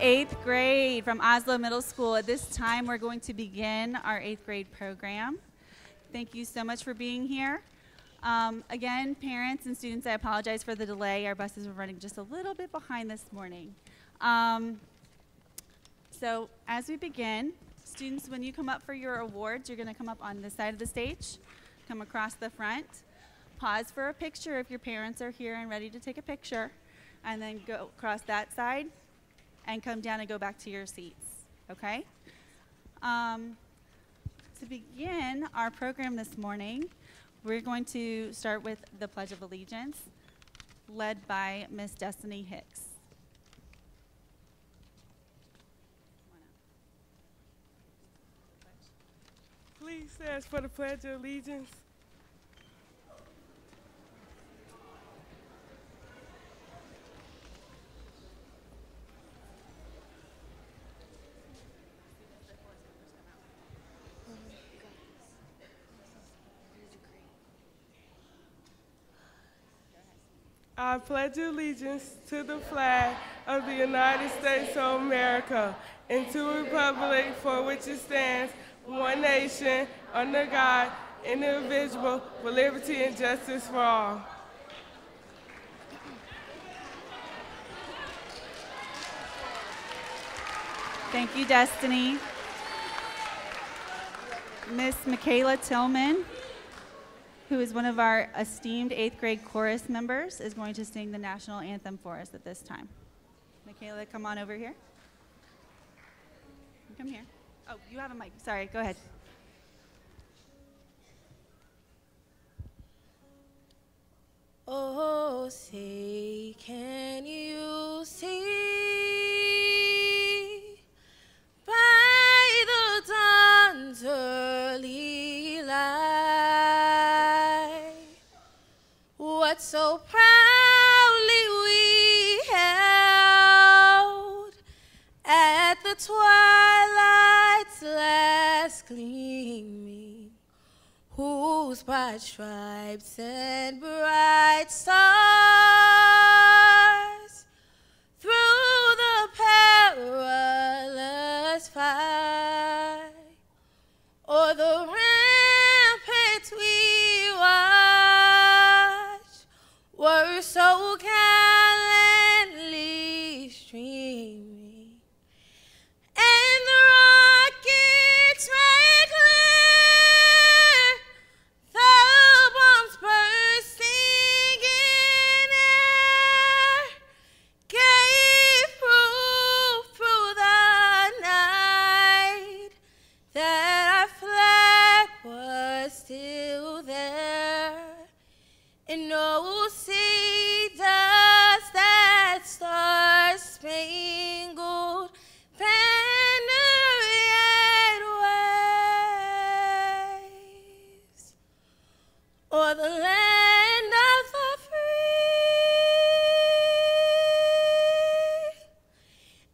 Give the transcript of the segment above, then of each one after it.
8th grade from Oslo Middle School. At this time, we're going to begin our 8th grade program. Thank you so much for being here. Again, parents and students, I apologize for the delay. Our buses were running just a little bit behind this morning. So as we begin, students, when you come up for your awards, you're going to come up on this side of the stage, come across the front, pause for a picture if your parents are here and ready to take a picture, and then go across that side and come down and go back to your seats, okay? To begin our program this morning, we're going to start with the Pledge of Allegiance, led by Miss Destiny Hicks. Please stand for the Pledge of Allegiance. I pledge allegiance to the flag of the United States of America and to the republic for which it stands, one nation, under God, indivisible, with liberty and justice for all. Thank you, Destiny. Miss Michaela Tillman, who is one of our esteemed 8th grade chorus members, is going to sing the national anthem for us at this time. Michaela, come on over here. Come here. Oh, you have a mic. Sorry, go ahead. Oh, say, can you see by the dawn's early light what so proudly we held at the twilight's last gleaming, whose bright stripes and bright stars through the perilous fight o'er the ramparts we watched were so gallantly streaming, and the rockets made clear the bombs bursting in air, gave proof through the night that our flag was still there. And oh, see, does that star-spangled banner yet waves o'er the land of the free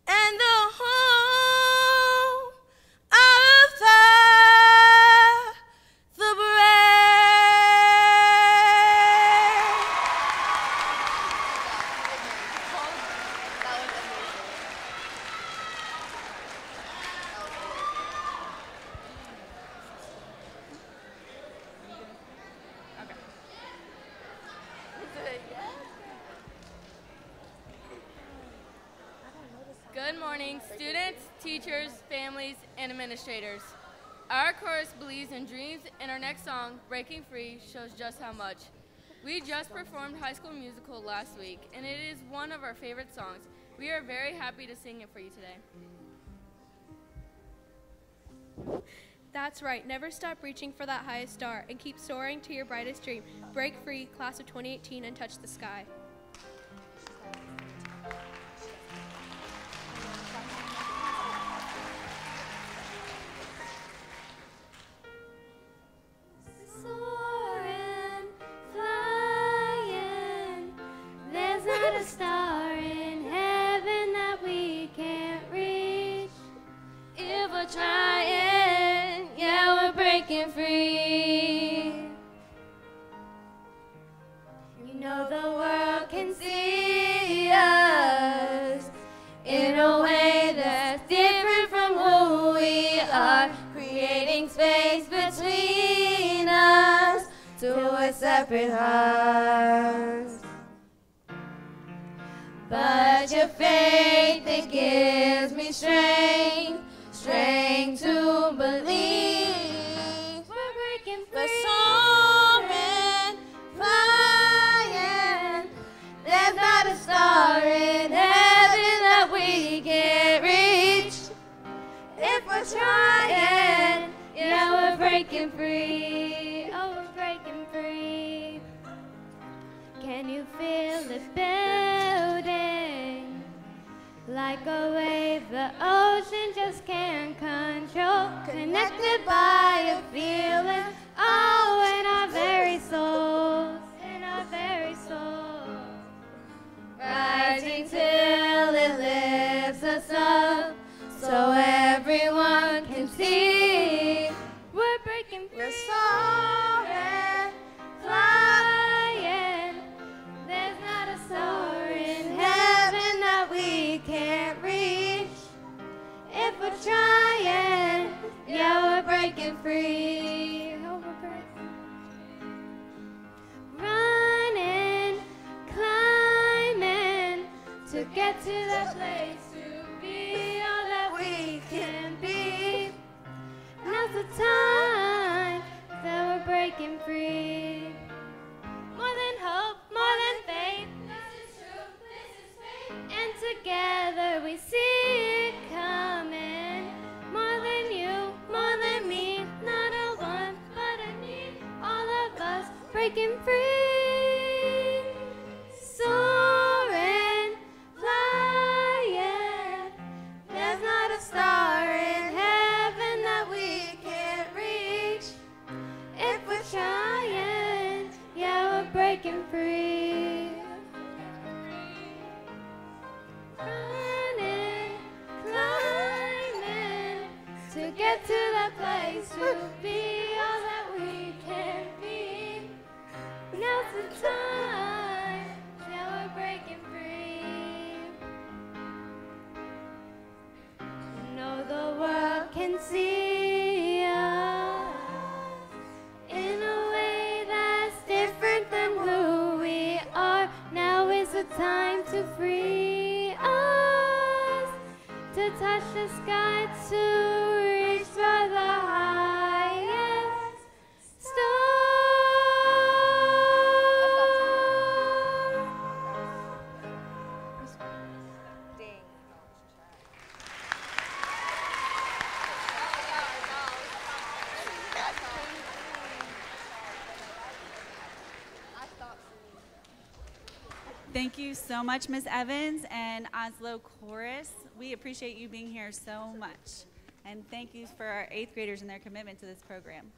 and the home of the brave. Good morning, students, teachers, families, and administrators. Our chorus believes in dreams, and our next song, Breaking Free, shows just how much. We just performed High School Musical last week, and it is one of our favorite songs. We are very happy to sing it for you today. That's right. Never stop reaching for that highest star and keep soaring to your brightest dream. Break free, class of 2018, and touch the sky. Soaring, flying, there's not a star in heaven that we can't reach. If we're trying, yeah, we're breaking free. You know the world can see us in a way space between us, two separate hearts. But your faith, it gives me strength, strength to believe. We're breaking free. We're soaring, flying. There's not a star in heaven that we can't reach. If we're trying, yeah, we're breaking free. Oh, we're breaking free. Can you feel it building? Like a wave the ocean just can't control. Connected by a feeling, oh, in our very souls, in our very souls. Rising till it lifts us up, so everyone can see. We're breaking free. We're soaring, flying. There's not a star in heaven that we can't reach. If we're trying, yeah, we're breaking free. Oh, we're breaking. Running, climbing, to get to that place, to be all that we can be. Now's the time that we're breaking free. More than hope, more than faith. This is true, this is faith. And together we see it coming. More than you, more than me. Not a want, but a need. All of us breaking free. Soaring, flying. There's not a star in heaven that we can't reach. If we're trying, yeah, we're breaking free. Running, climbing, to get to that place, to be all that we can be. Now's the time, yeah, we're breaking free. Know the world can see us in a way that's different than who we are. Now is the time to free us, to touch the sky, to reach for the highest star. Thank you so much, Ms. Evans and Oslo Chorus. We appreciate you being here so much. And thank you for our 8th graders and their commitment to this program.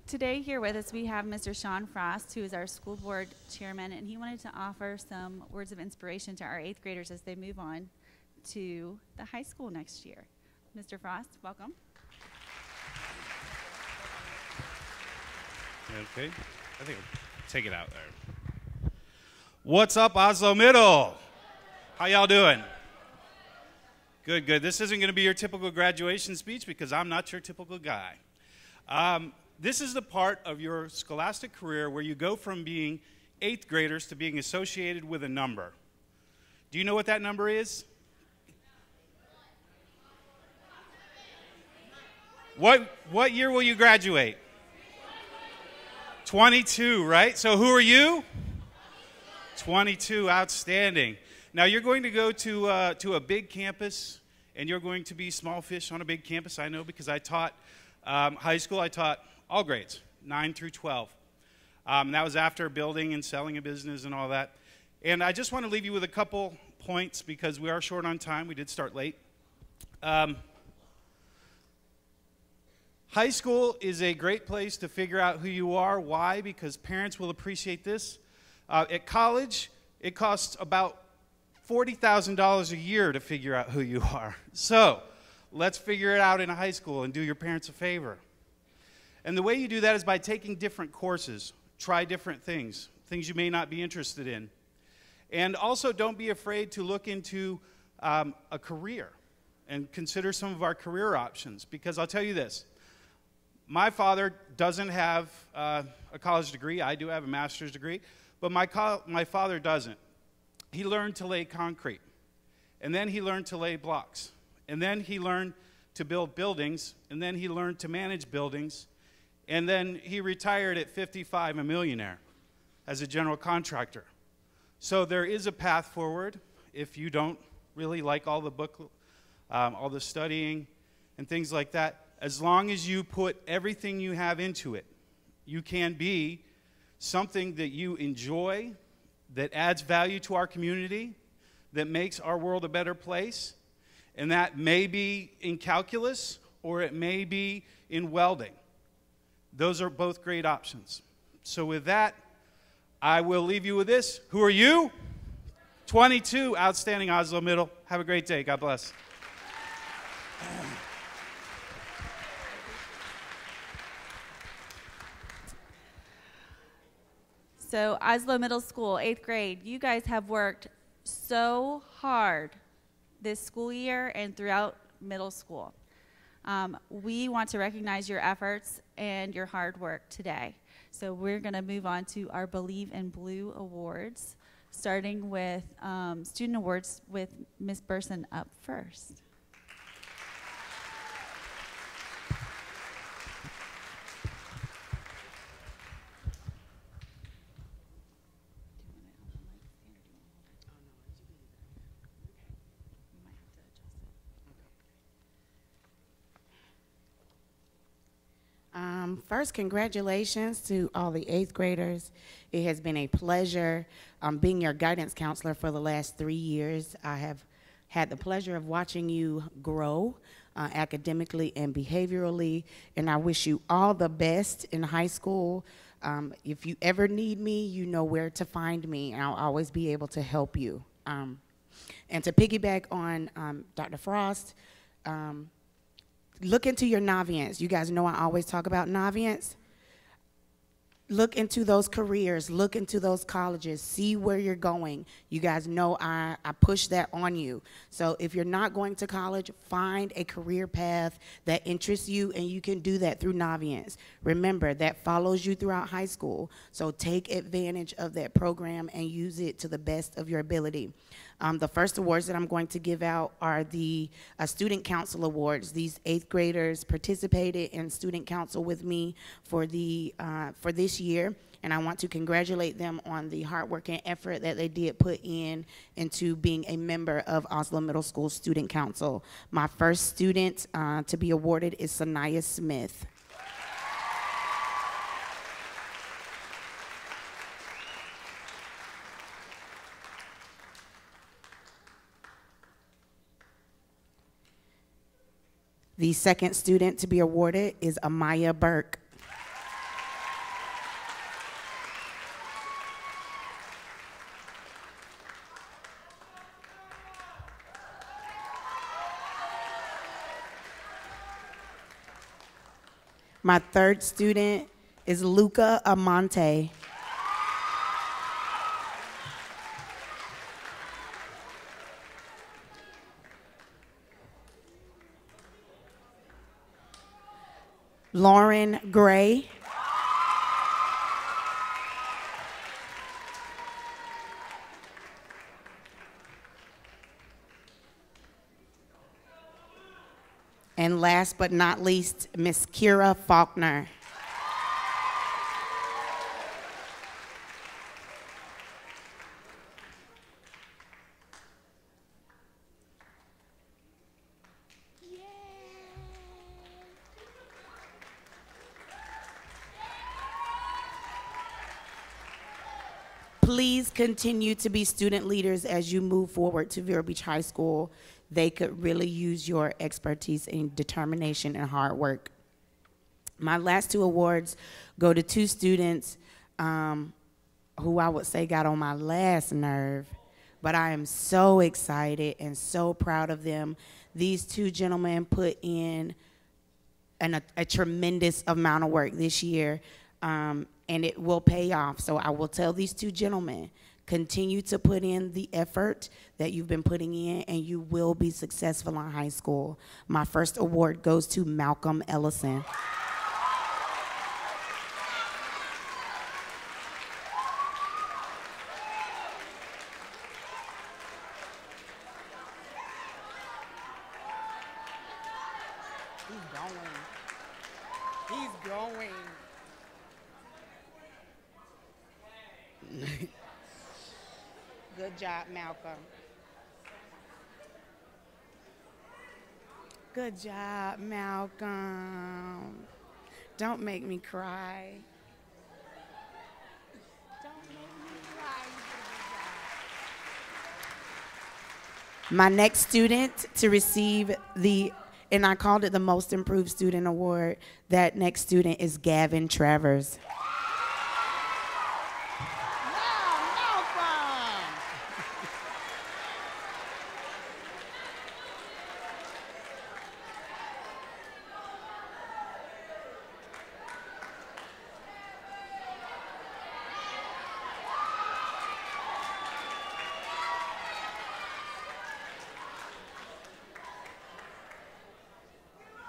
Today here with us we have Mr. Sean Frost, who is our school board chairman, and he wanted to offer some words of inspiration to our 8th graders as they move on to the high school next year. Mr. Frost, welcome. Okay, I think I'll take it out there. What's up, Oslo Middle? How y'all doing? Good, good. This isn't going to be your typical graduation speech because I'm not your typical guy. This is the part of your scholastic career where you go from being 8th graders to being associated with a number. Do you know what that number is? What year will you graduate? 22, right? So who are you? 22, outstanding. Now you're going to go to a big campus, and you're going to be small fish on a big campus. I know because I taught high school. I taught all grades, 9 through 12. That was after building and selling a business and all that. And I just want to leave you with a couple points because we are short on time. We did start late. High school is a great place to figure out who you are. Why? Because parents will appreciate this. At college, it costs about $40,000 a year to figure out who you are. So let's figure it out in high school and do your parents a favor. And the way you do that is by taking different courses. Try different things you may not be interested in. And also don't be afraid to look into a career and consider some of our career options. Because I'll tell you this, my father doesn't have a college degree. I do have a master's degree, but my father doesn't. He learned to lay concrete, and then he learned to lay blocks, and then he learned to build buildings, and then he learned to manage buildings, and then he retired at 55, a millionaire, as a general contractor. So there is a path forward if you don't really like all the studying and things like that. As long as you put everything you have into it, you can be something that you enjoy, that adds value to our community, that makes our world a better place, and that may be in calculus or it may be in welding. Those are both great options. So with that, I will leave you with this. Who are you? 22, outstanding Oslo Middle. Have a great day. God bless. So Oslo Middle School, 8th grade, you guys have worked so hard this school year and throughout middle school. We want to recognize your efforts and your hard work today. So we're going to move on to our Believe in Blue awards, starting with student awards with Ms. Burson up first. First, congratulations to all the 8th graders. It has been a pleasure being your guidance counselor for the last 3 years. I have had the pleasure of watching you grow academically and behaviorally, and I wish you all the best in high school. If you ever need me, you know where to find me, and I'll always be able to help you. And to piggyback on Dr. Frost, look into your Navients. You guys know I always talk about Navients. Look into those careers. Look into those colleges. See where you're going. You guys know I push that on you. So if you're not going to college, find a career path that interests you, and you can do that through Navients. Remember, that follows you throughout high school. So take advantage of that program and use it to the best of your ability. The first awards that I'm going to give out are the Student Council Awards. These 8th graders participated in Student Council with me for for this year, and I want to congratulate them on the hard work and effort that they did put into being a member of Oslo Middle School Student Council. My first student to be awarded is Sanaya Smith. The second student to be awarded is Amaya Burke. My third student is Luca Amante. Lauren Gray. And last but not least, Miss Kira Faulkner. Please continue to be student leaders as you move forward to Vero Beach High School. They could really use your expertise and determination and hard work. My last two awards go to two students who I would say got on my last nerve, but I am so excited and so proud of them. These two gentlemen put in a tremendous amount of work this year, and it will pay off. So I will tell these two gentlemen, continue to put in the effort that you've been putting in, and you will be successful in high school. My first award goes to Malcolm Ellison. He's going. Good job, Malcolm. Good job, Malcolm. Don't make me cry. Don't make me cry. You did a good job. My next student to receive and I called it the Most Improved Student Award. That next student is Gavin Travers.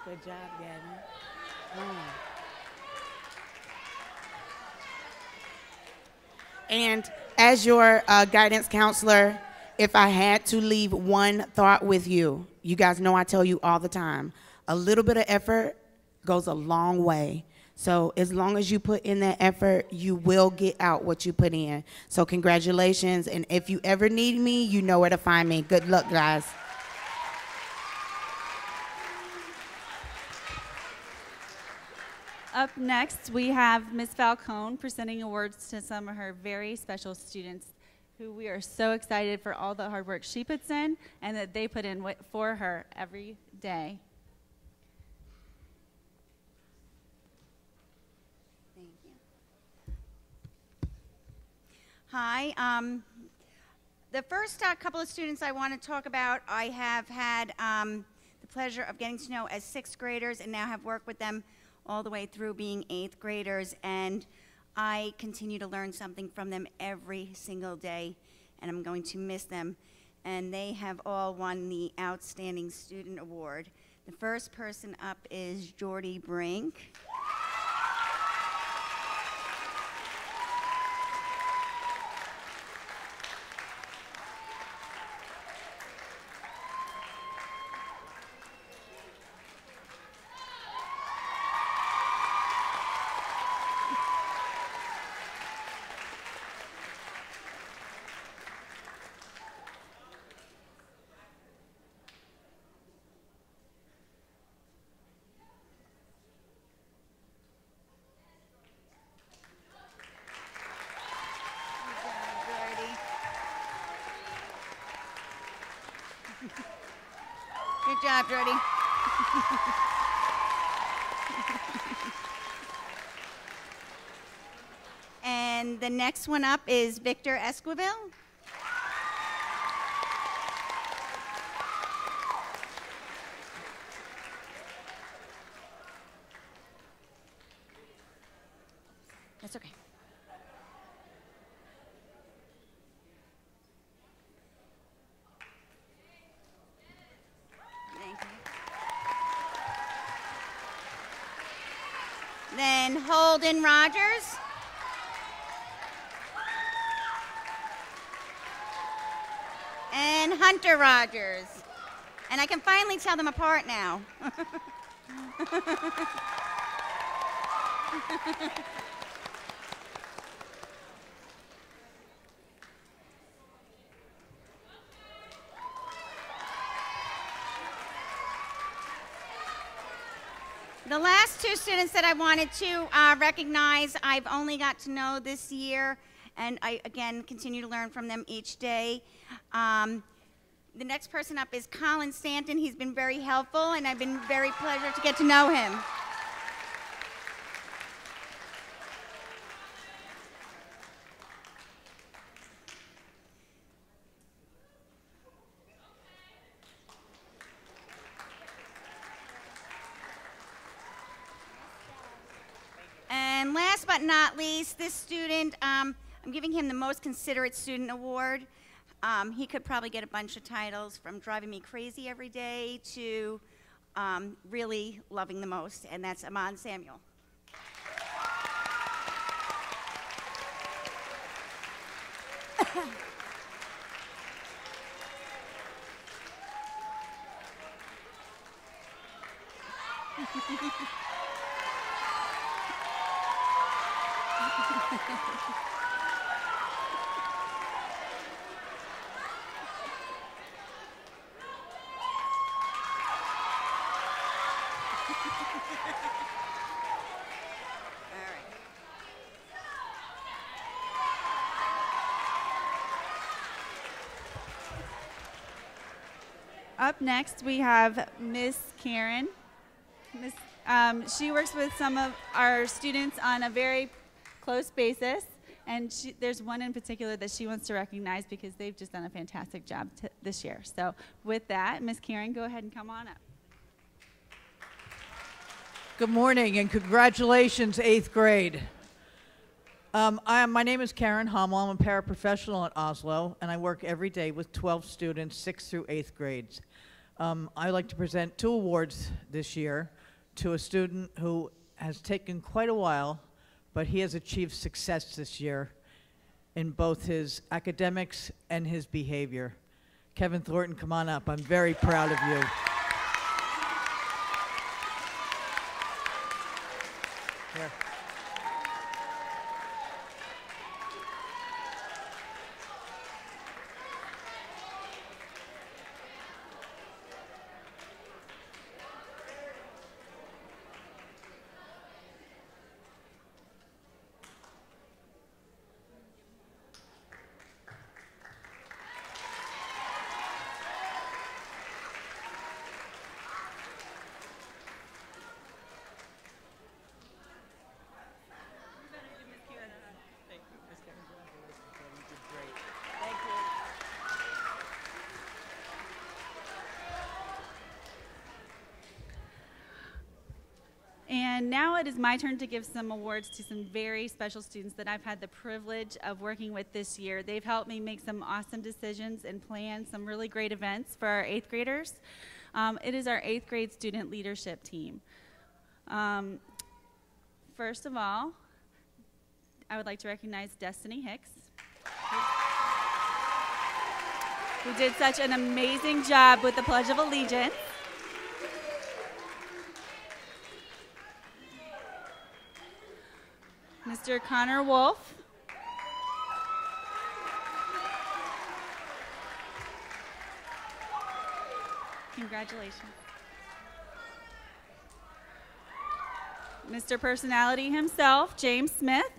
Good job, Gavin. And as your guidance counselor, if I had to leave one thought with you, you guys know I tell you all the time, a little bit of effort goes a long way. So as long as you put in that effort, you will get out what you put in. So congratulations, and if you ever need me, you know where to find me. Good luck, guys. Up next, we have Ms. Falcone presenting awards to some of her very special students who we are so excited for all the hard work she puts in and that they put in for her every day. Thank you. Hi. The first couple of students I want to talk about, I have had the pleasure of getting to know as 6th graders and now have worked with them all the way through being 8th graders, and I continue to learn something from them every single day, and I'm going to miss them. And they have all won the Outstanding Student Award. The first person up is Jordy Brink. Good job, Jordy. And the next one up is Victor Esquivel. That's okay. Then Holden Rogers. And Hunter Rogers. And I can finally tell them apart now. The last two students that I wanted to recognize, I've only got to know this year, and I, again, continue to learn from them each day. The next person up is Colin Stanton. He's been very helpful, and I've been very pleasure to get to know him. but not least, this student, I'm giving him the Most Considerate Student Award. He could probably get a bunch of titles, from driving me crazy every day to really loving the most, and that's Amon Samuel. Up next, we have Miss Karen. She works with some of our students on a very close basis, and there's one in particular that she wants to recognize because they've just done a fantastic job this year. So with that, Miss Karen, go ahead and come on up. Good morning and congratulations, 8th grade. My name is Karen Hummel. I'm a paraprofessional at Oslo, and I work every day with 12 students, 6th through 8th grades. I'd like to present 2 awards this year to a student who has taken quite a while, but he has achieved success this year in both his academics and his behavior. Kevin Thornton, come on up. I'm very proud of you. Here. And now it is my turn to give some awards to some very special students that I've had the privilege of working with this year. They've helped me make some awesome decisions and plan some really great events for our 8th graders. It is our 8th grade student leadership team. First of all, I would like to recognize Destiny Hicks, who did such an amazing job with the Pledge of Allegiance. Mr. Connor Wolf. Congratulations. Mr. Personality himself, James Smith.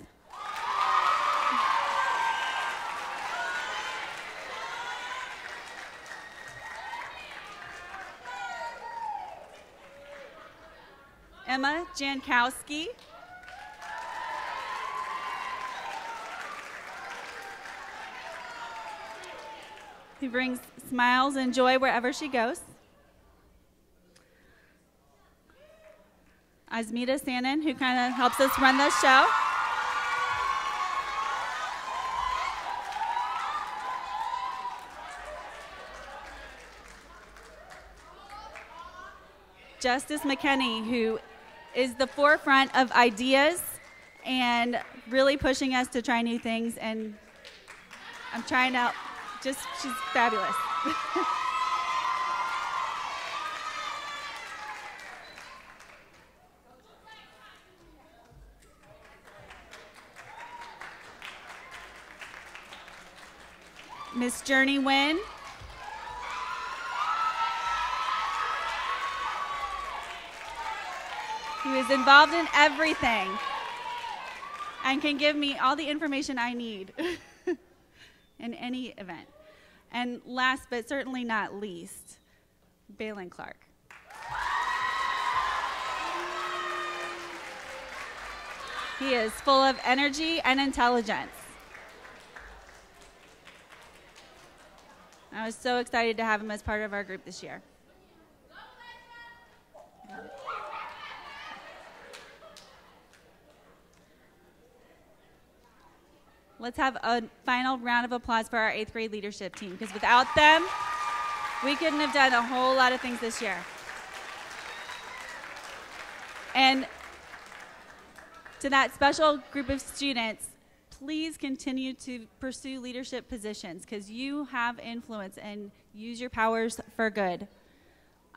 Emma Jankowski. Who brings smiles and joy wherever she goes. Asmita Sanon, who kind of helps us run the show. Justice McKenney, who is the forefront of ideas and really pushing us to try new things, and I'm trying to she's fabulous. Miss Journey Wynn. Who is involved in everything and can give me all the information I need in any event. And last but certainly not least, Balin Clark. He is full of energy and intelligence. I was so excited to have him as part of our group this year. Let's have a final round of applause for our 8th grade leadership team, because without them, we couldn't have done a whole lot of things this year. And to that special group of students, please continue to pursue leadership positions, because you have influence, and use your powers for good.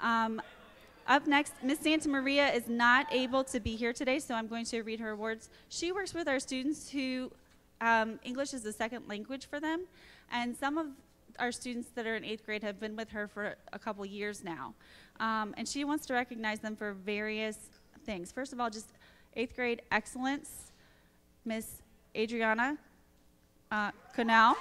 Up next, Miss Santa Maria is not able to be here today, so I'm going to read her awards. She works with our students who English is a second language for them, and some of our students that are in 8th grade have been with her for a couple years now. And she wants to recognize them for various things. First of all, just 8th grade excellence, Miss Adriana Canal.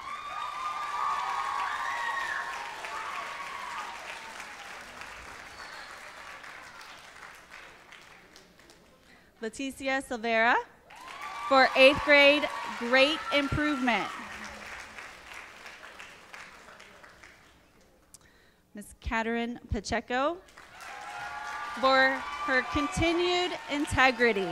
Leticia Silvera for 8th grade great improvement. Ms. Katerin Pacheco for her continued integrity.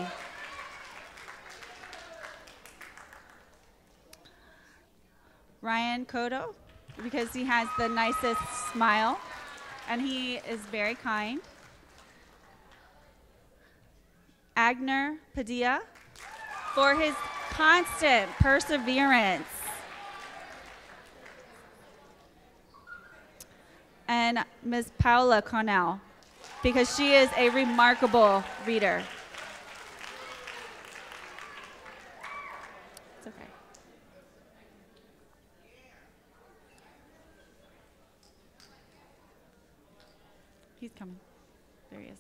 Ryan Cotto, because he has the nicest smile and he is very kind. Agner Padilla for his constant perseverance. And Ms. Paula Cornell, because she is a remarkable reader. It's okay. He's coming. There he is.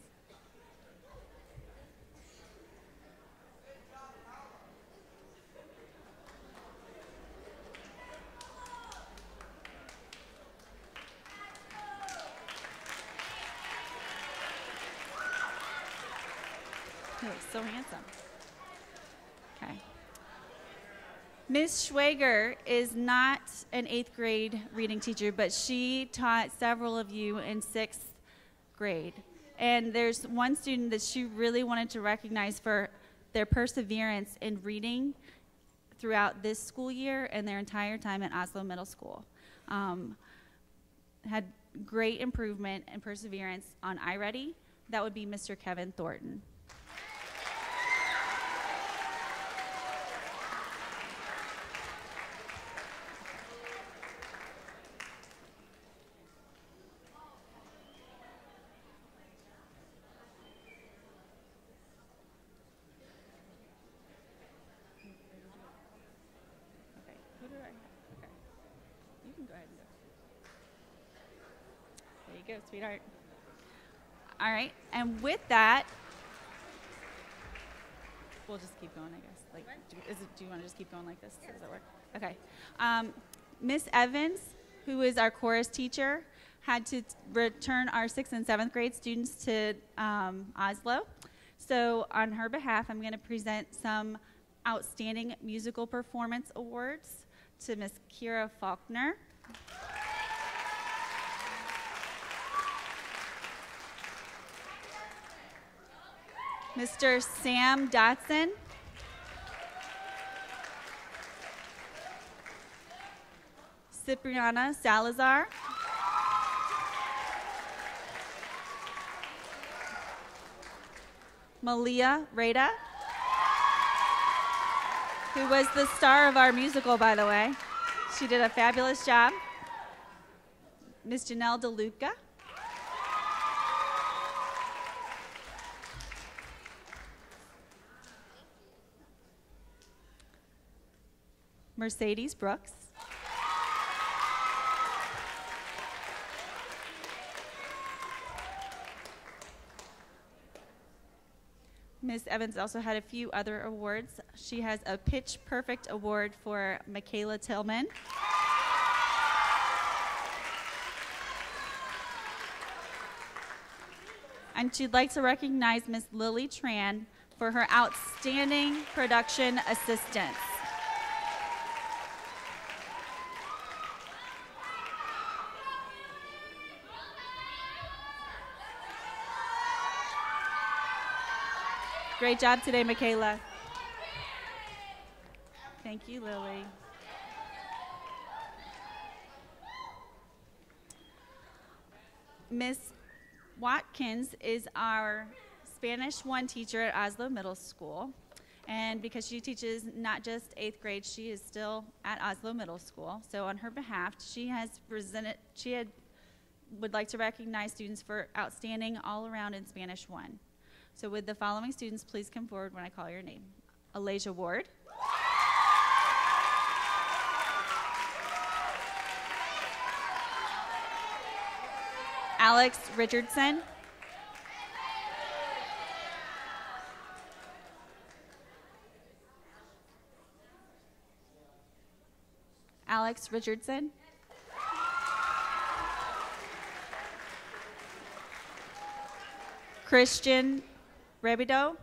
He looks so handsome. Okay. Ms. Schwager is not an 8th grade reading teacher, but she taught several of you in 6th grade. And there's one student that she really wanted to recognize for their perseverance in reading throughout this school year and their entire time at Oslo Middle School. Had great improvement and perseverance on iReady. That would be Mr. Kevin Thornton. Go, sweetheart. All right, and with that, we'll just keep going, I guess. Like, do you want to just keep going like this? Does that work? Okay. Miss Evans, who is our chorus teacher, had to return our 6th and 7th grade students to Oslo. So on her behalf, I'm going to present some outstanding musical performance awards to Miss Kira Faulkner. Mr. Sam Dotson. Cipriana Salazar. Malia Reda, who was the star of our musical, by the way. She did a fabulous job. Miss Janelle DeLuca. Mercedes Brooks. Ms. Evans also had a few other awards. She has a Pitch Perfect Award for Michaela Tillman. And she'd like to recognize Ms. Lily Tran for her outstanding production assistance. Great job today, Michaela. Thank you, Lily. Miss Watkins is our Spanish 1 teacher at Oslo Middle School. And because she teaches not just 8th grade, she is still at Oslo Middle School. So on her behalf, would like to recognize students for outstanding all around in Spanish 1. So would the following students please come forward when I call your name? Alasia Ward. Alex Richardson. Alex Richardson. Christian Rebido.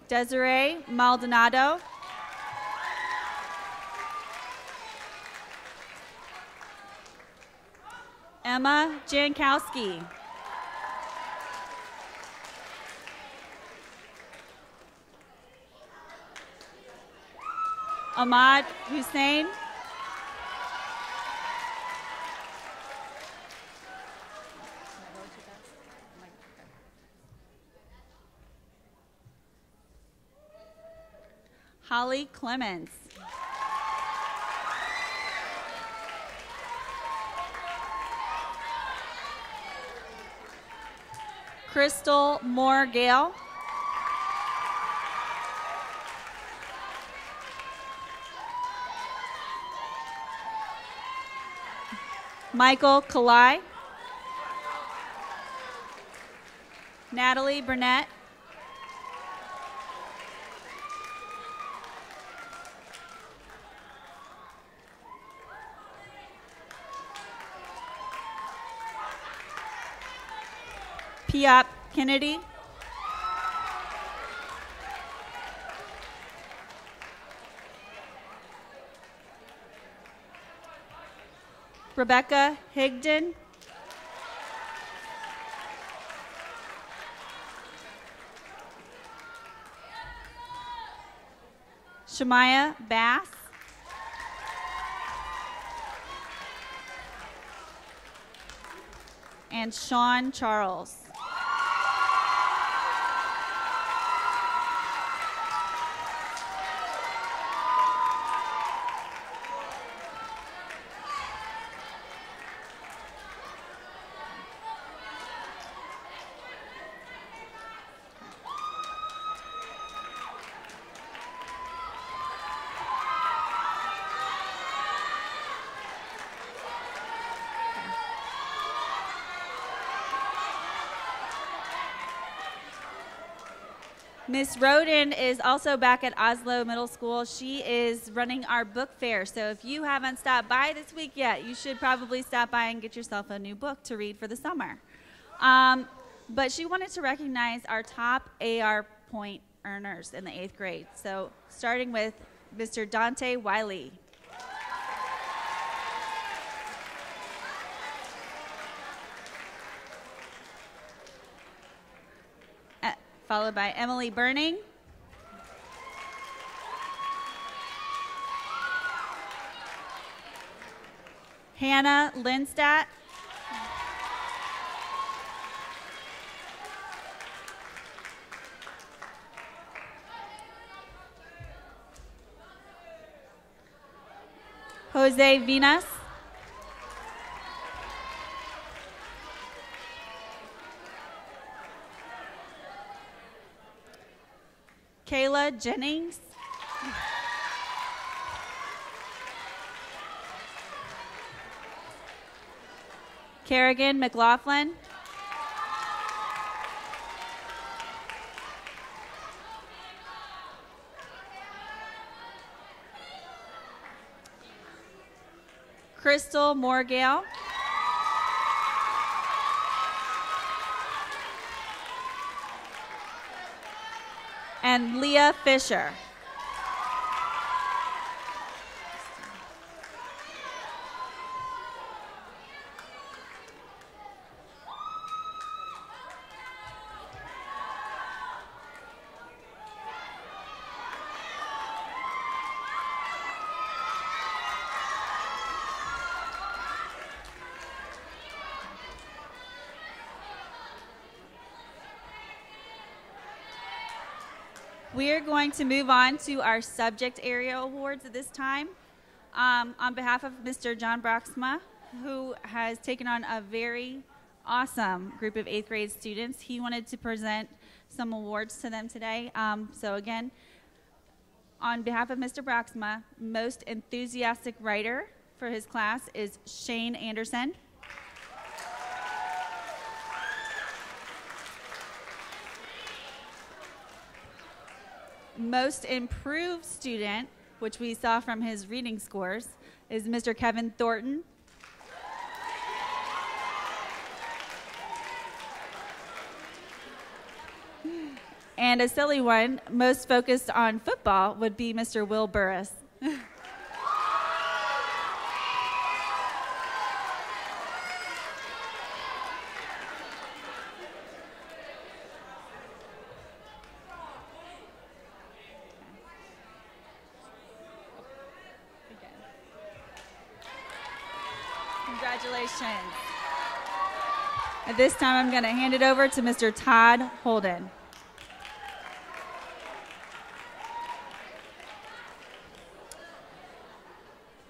Desiree Maldonado. Emma Jankowski. Ahmad Hussein. Holly Clemens. Crystal Moore Gale. Michael Kalai. Natalie Burnett. Piap Kennedy. Rebecca Higdon. Shemaya Bass. And Sean Charles. Miss Roden is also back at Oslo Middle School. She is running our book fair. So if you haven't stopped by this week yet, you should probably stop by and get yourself a new book to read for the summer. But she wanted to recognize our top AR point earners in the 8th grade. So starting with Mr. Dante Wiley. Followed by Emily Burning. Hannah Lindstadt. Jose Vinas. Kayla Jennings. Kerrigan McLaughlin. Crystal Morgale. And Leah Fisher. We are going to move on to our subject area awards at this time. On behalf of Mr. John Broxma, who has taken on a very awesome group of 8th grade students, he wanted to present some awards to them today. So again, on behalf of Mr. Broxma, most enthusiastic writer for his class is Shane Anderson. Most improved student, which we saw from his reading scores, is Mr. Kevin Thornton. And a silly one, most focused on football, would be Mr. Will Burris. Congratulations. At this time, I'm going to hand it over to Mr. Todd Holden.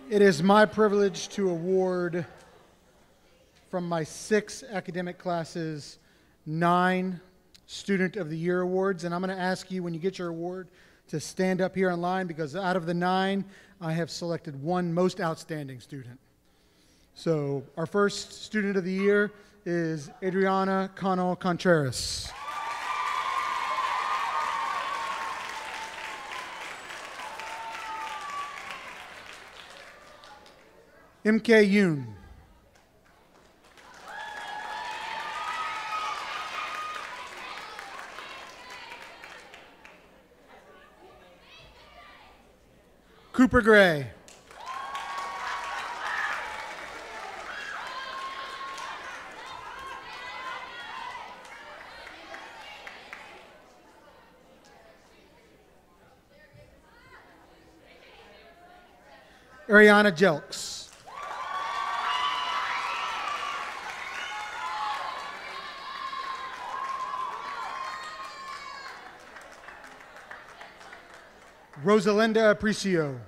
It is my privilege to award from my 6 academic classes 9 Student of the Year awards, and I'm going to ask you when you get your award to stand up here in line, because out of the 9, I have selected 1 Most Outstanding Student. So our first Student of the Year is Adriana Cano Contreras. MK Yoon. Cooper Gray. Ariana Jelks. Rosalinda Aprecio.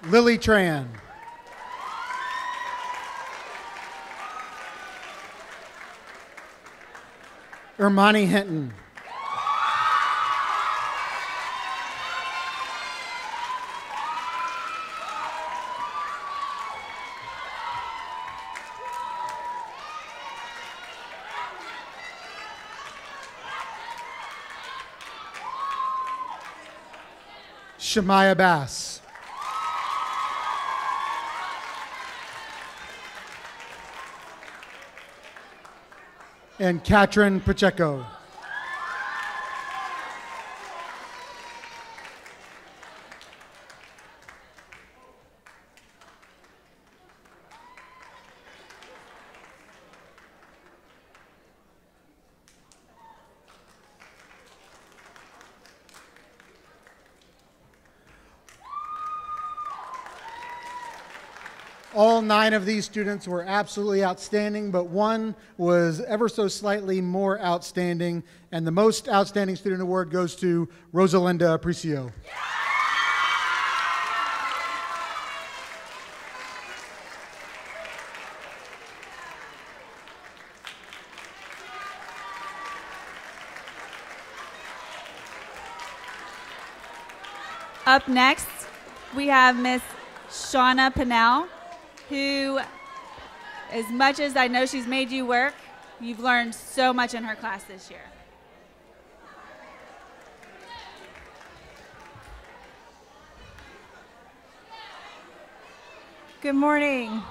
Lily Tran. Ermani Hinton. Shemaya Bass. And Katrin Pacheco. All 9 of these students were absolutely outstanding, but 1 was ever so slightly more outstanding, and the Most Outstanding Student Award goes to Rosalinda Aprecio. Up next, we have Miss Shauna Pinnell, who, as much as I know she's made you work, you've learned so much in her class this year. Good morning.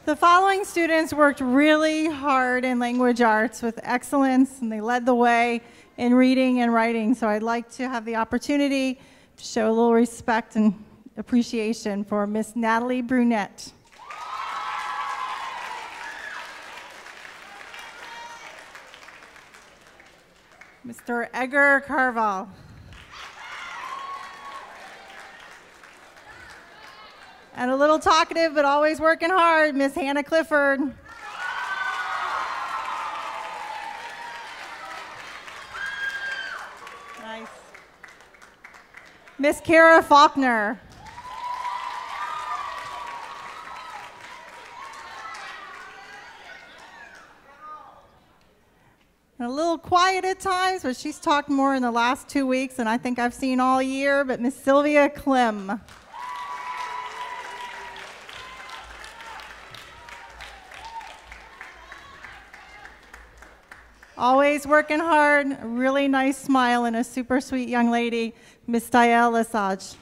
The following students worked really hard in language arts with excellence, and they led the way in reading and writing. So I'd like to have the opportunity to show a little respect and appreciation for Miss Natalie Brunette. Mr. Edgar Carval. And a little talkative, but always working hard, Miss Hannah Clifford. Nice. Miss Kara Faulkner. And a little quiet at times, but she's talked more in the last 2 weeks than I think I've seen all year, but Miss Sylvia Klim. Always working hard, a really nice smile, and a super sweet young lady, Miss Dielle Lesage.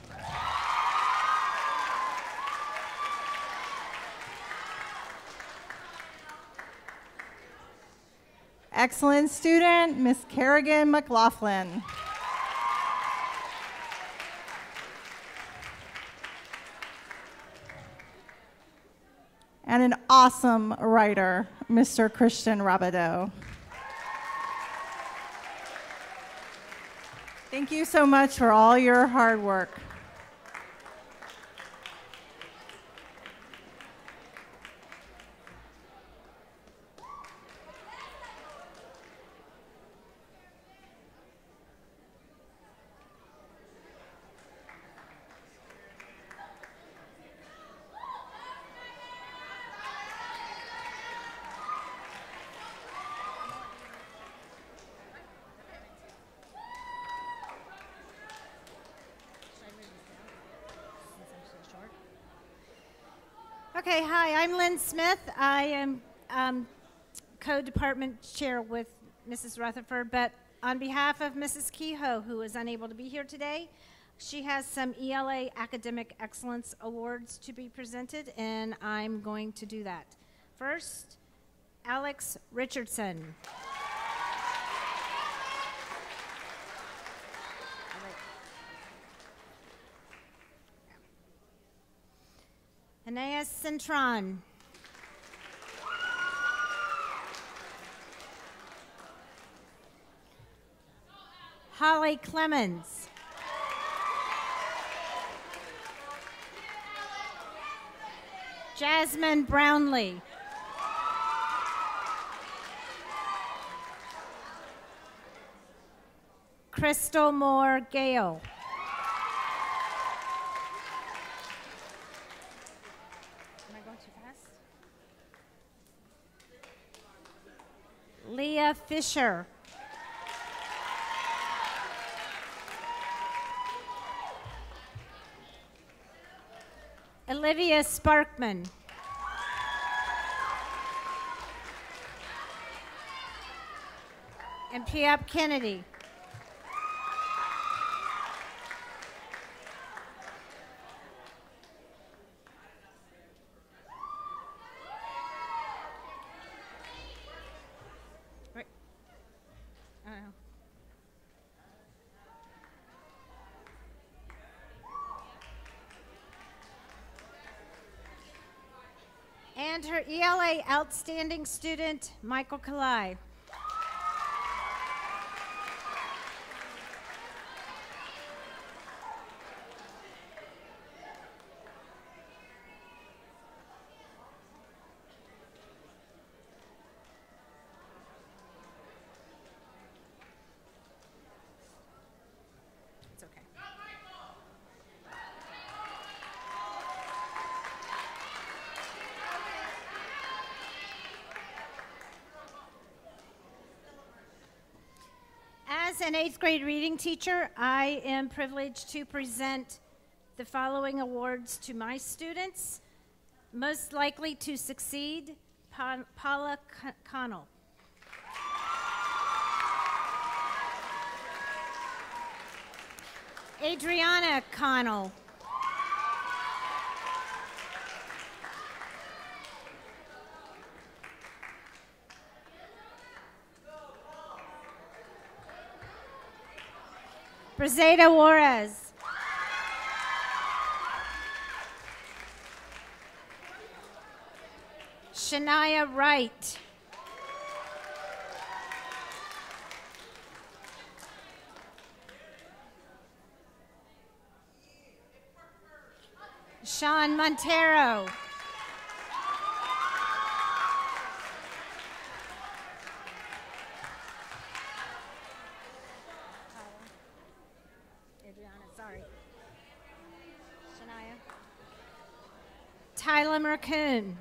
Excellent student, Miss Kerrigan McLaughlin. And an awesome writer, Mr. Christian Rabideau. Thank you so much for all your hard work. Okay, hi, I'm Lynn Smith. I am co-department chair with Mrs. Rutherford, but on behalf of Mrs. Kehoe, who is unable to be here today, she has some ELA Academic Excellence Awards to be presented, and I'm going to do that. First, Alex Richardson. Anais Centron. Holly Clemens. Jasmine Brownlee. Crystal Moore Gale. Leah Fisher. Olivia Sparkman. And Piap Kennedy. And her ELA Outstanding Student, Michael Kalai. It's okay. As an 8th grade reading teacher, I am privileged to present the following awards to my students. Most likely to succeed, Paula Connell. Adriana Connell. Brizeda Juarez. Shania Wright. Sean Montero. Tyler Mercoon.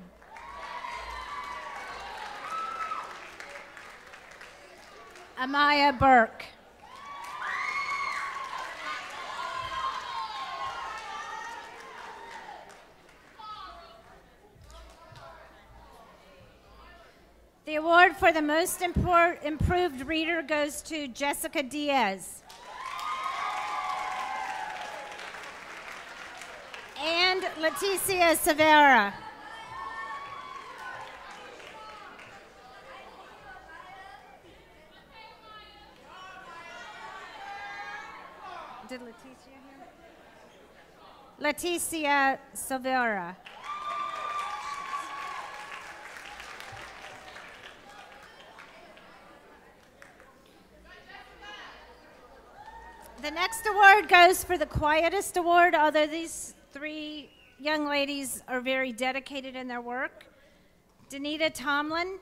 Amaya Burke. The award for the most improved reader goes to Jessica Diaz. And Leticia Severa. Did Leticia hear? Leticia Silvera. The next award goes for the quietest award, although these three young ladies are very dedicated in their work. Danita Tomlin.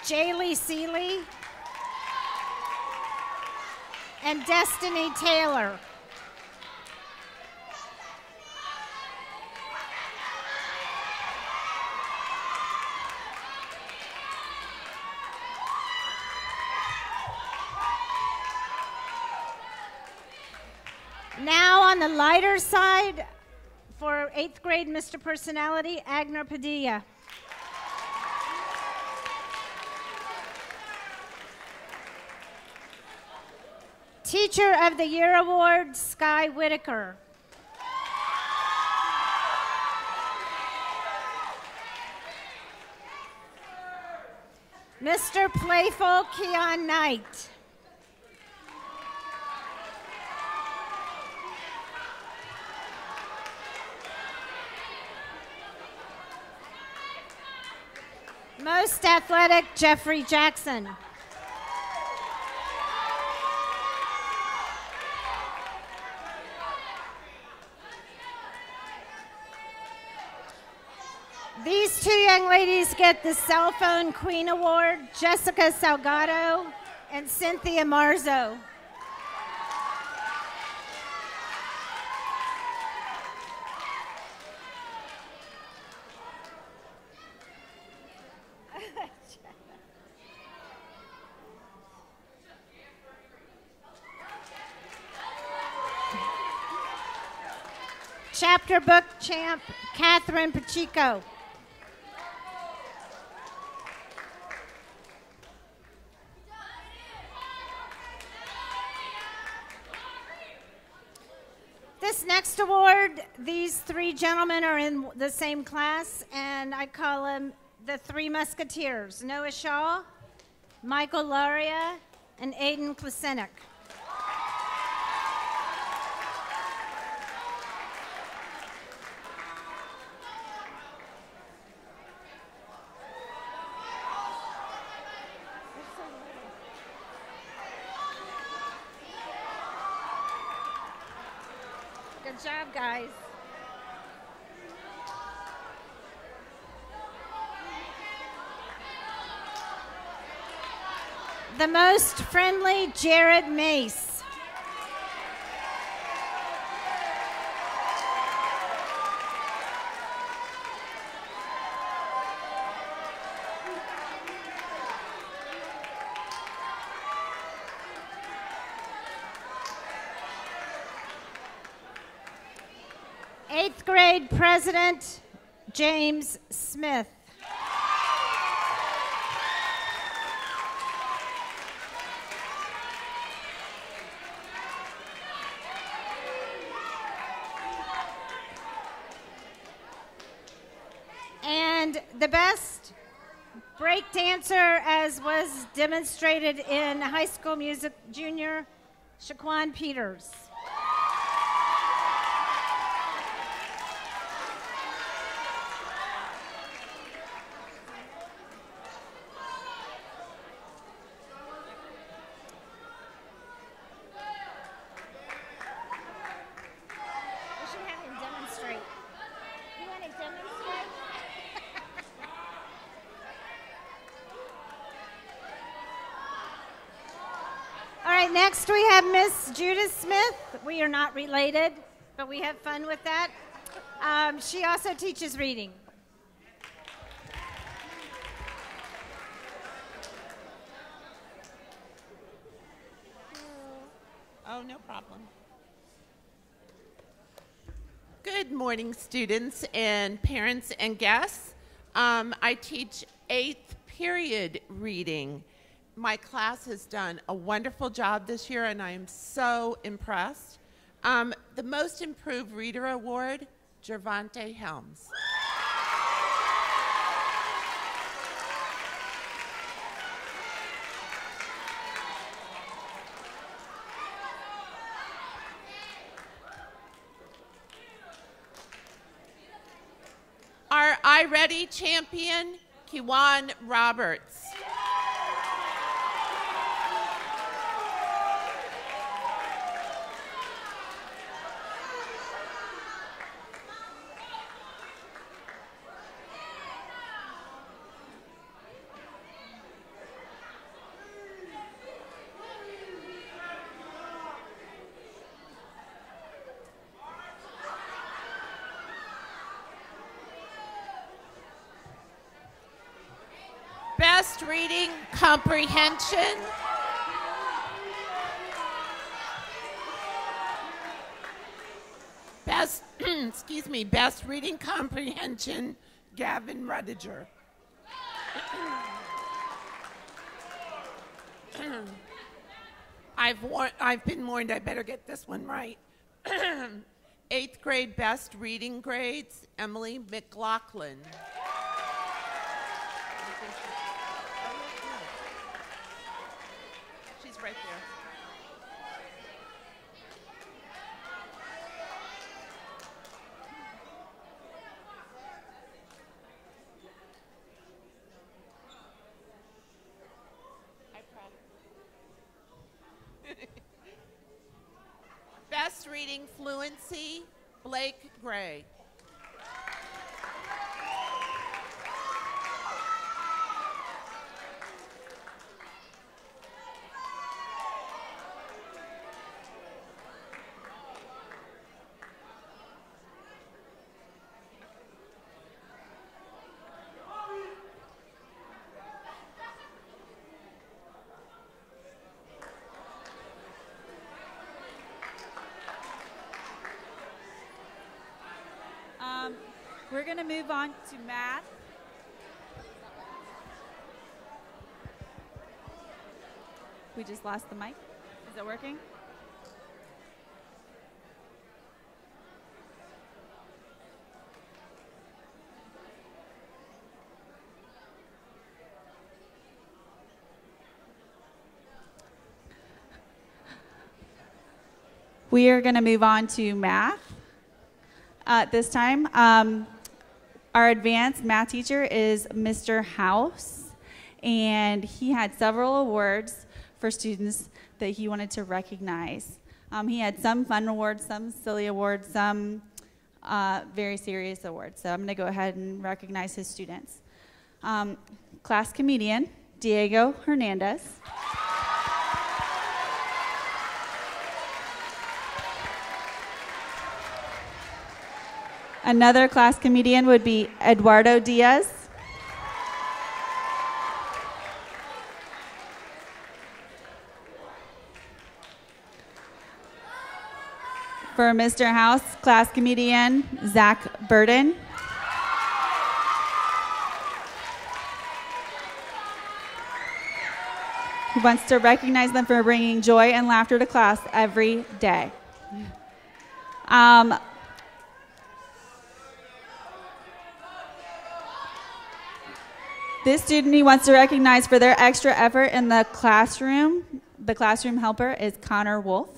Jaylee Seeley. And Destiny Taylor. Now on the lighter side, for 8th grade Mr. Personality, Agner Padilla. Teacher of the Year Award, Sky Whitaker. Mr. Playful, Keon Knight. Most athletic, Jeffrey Jackson. These two young ladies get the Cell Phone Queen Award, Jessica Salgado and Cynthia Marzo. Chapter book champ, Catherine Pacheco. This next award, these three gentlemen are in the same class, and I call them the Three Musketeers: Noah Shaw, Michael Laria, and Aiden Klasinek. Good job, guys. The most friendly, Jared Mace. Eighth grade president, James Smith. And the best break dancer, as was demonstrated in High School Music Junior, Shaquan Peters. right, next we have Miss Judith Smith. We are not related, but we have fun with that. She also teaches reading. Oh, no problem. Good morning, students and parents and guests. I teach 8th period reading. My class has done a wonderful job this year, and I am so impressed. The Most Improved Reader Award, Gervonta Helms. Our I Ready champion, Kiwan Roberts. Best reading comprehension. Best, excuse me, best reading comprehension, Gavin Rudiger. I've been warned I better get this one right. 8th grade best reading grades, Emily McLaughlin. She's right there. Best reading fluency, Blake Gray. We're going to move on to math. We just lost the mic. Is it working? We are going to move on to math. This time, our advanced math teacher is Mr. House, and he had several awards for students that he wanted to recognize. He had some fun awards, some silly awards, some very serious awards. So I'm going to go ahead and recognize his students. Class comedian, Diego Hernandez. Another class comedian would be Eduardo Diaz. For Mr. House, class comedian Zach Burden. He wants to recognize them for bringing joy and laughter to class every day. This student he wants to recognize for their extra effort in the classroom. The classroom helper is Connor Wolf,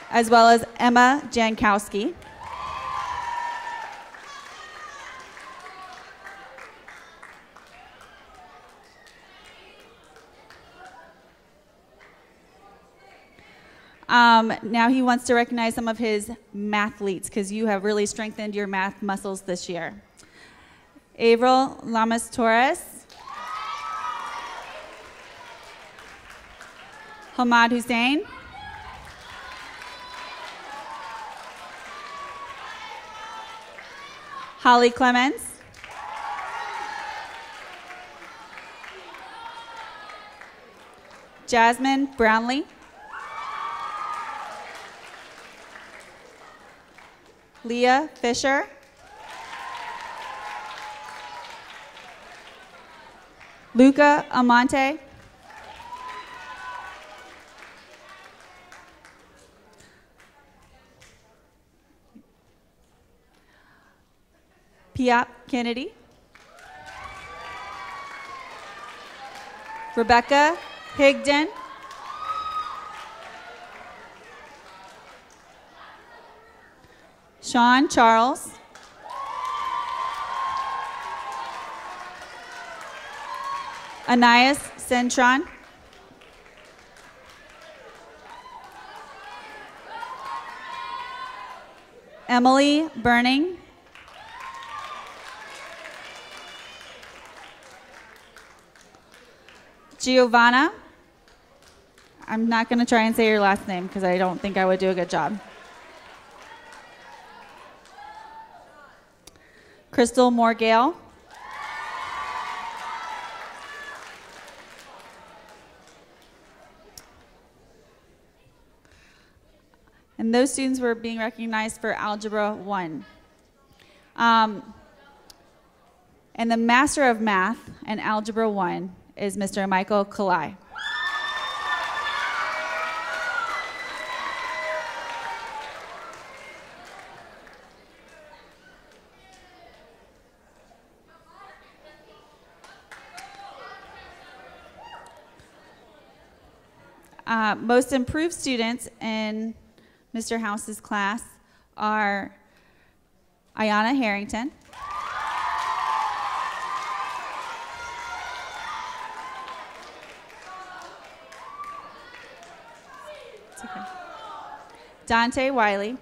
as well as Emma Jankowski. Now he wants to recognize some of his mathletes because you have really strengthened your math muscles this year. Avril Lamas Torres. Hamad Hussein. Holly Clemens. Jasmine Brownlee. Leah Fisher. Luca Amante. Piap Kennedy. Rebecca Higdon. Sean Charles. Anais Centron. Emily Burning. Giovanna. I'm not going to try and say your last name because I don't think I would do a good job. Crystal Morgale. And those students were being recognized for Algebra 1. And the Master of Math in Algebra 1 is Mr. Michael Kalai. Most improved students in Mr. House's class are Ayana Harrington, Dante Wiley,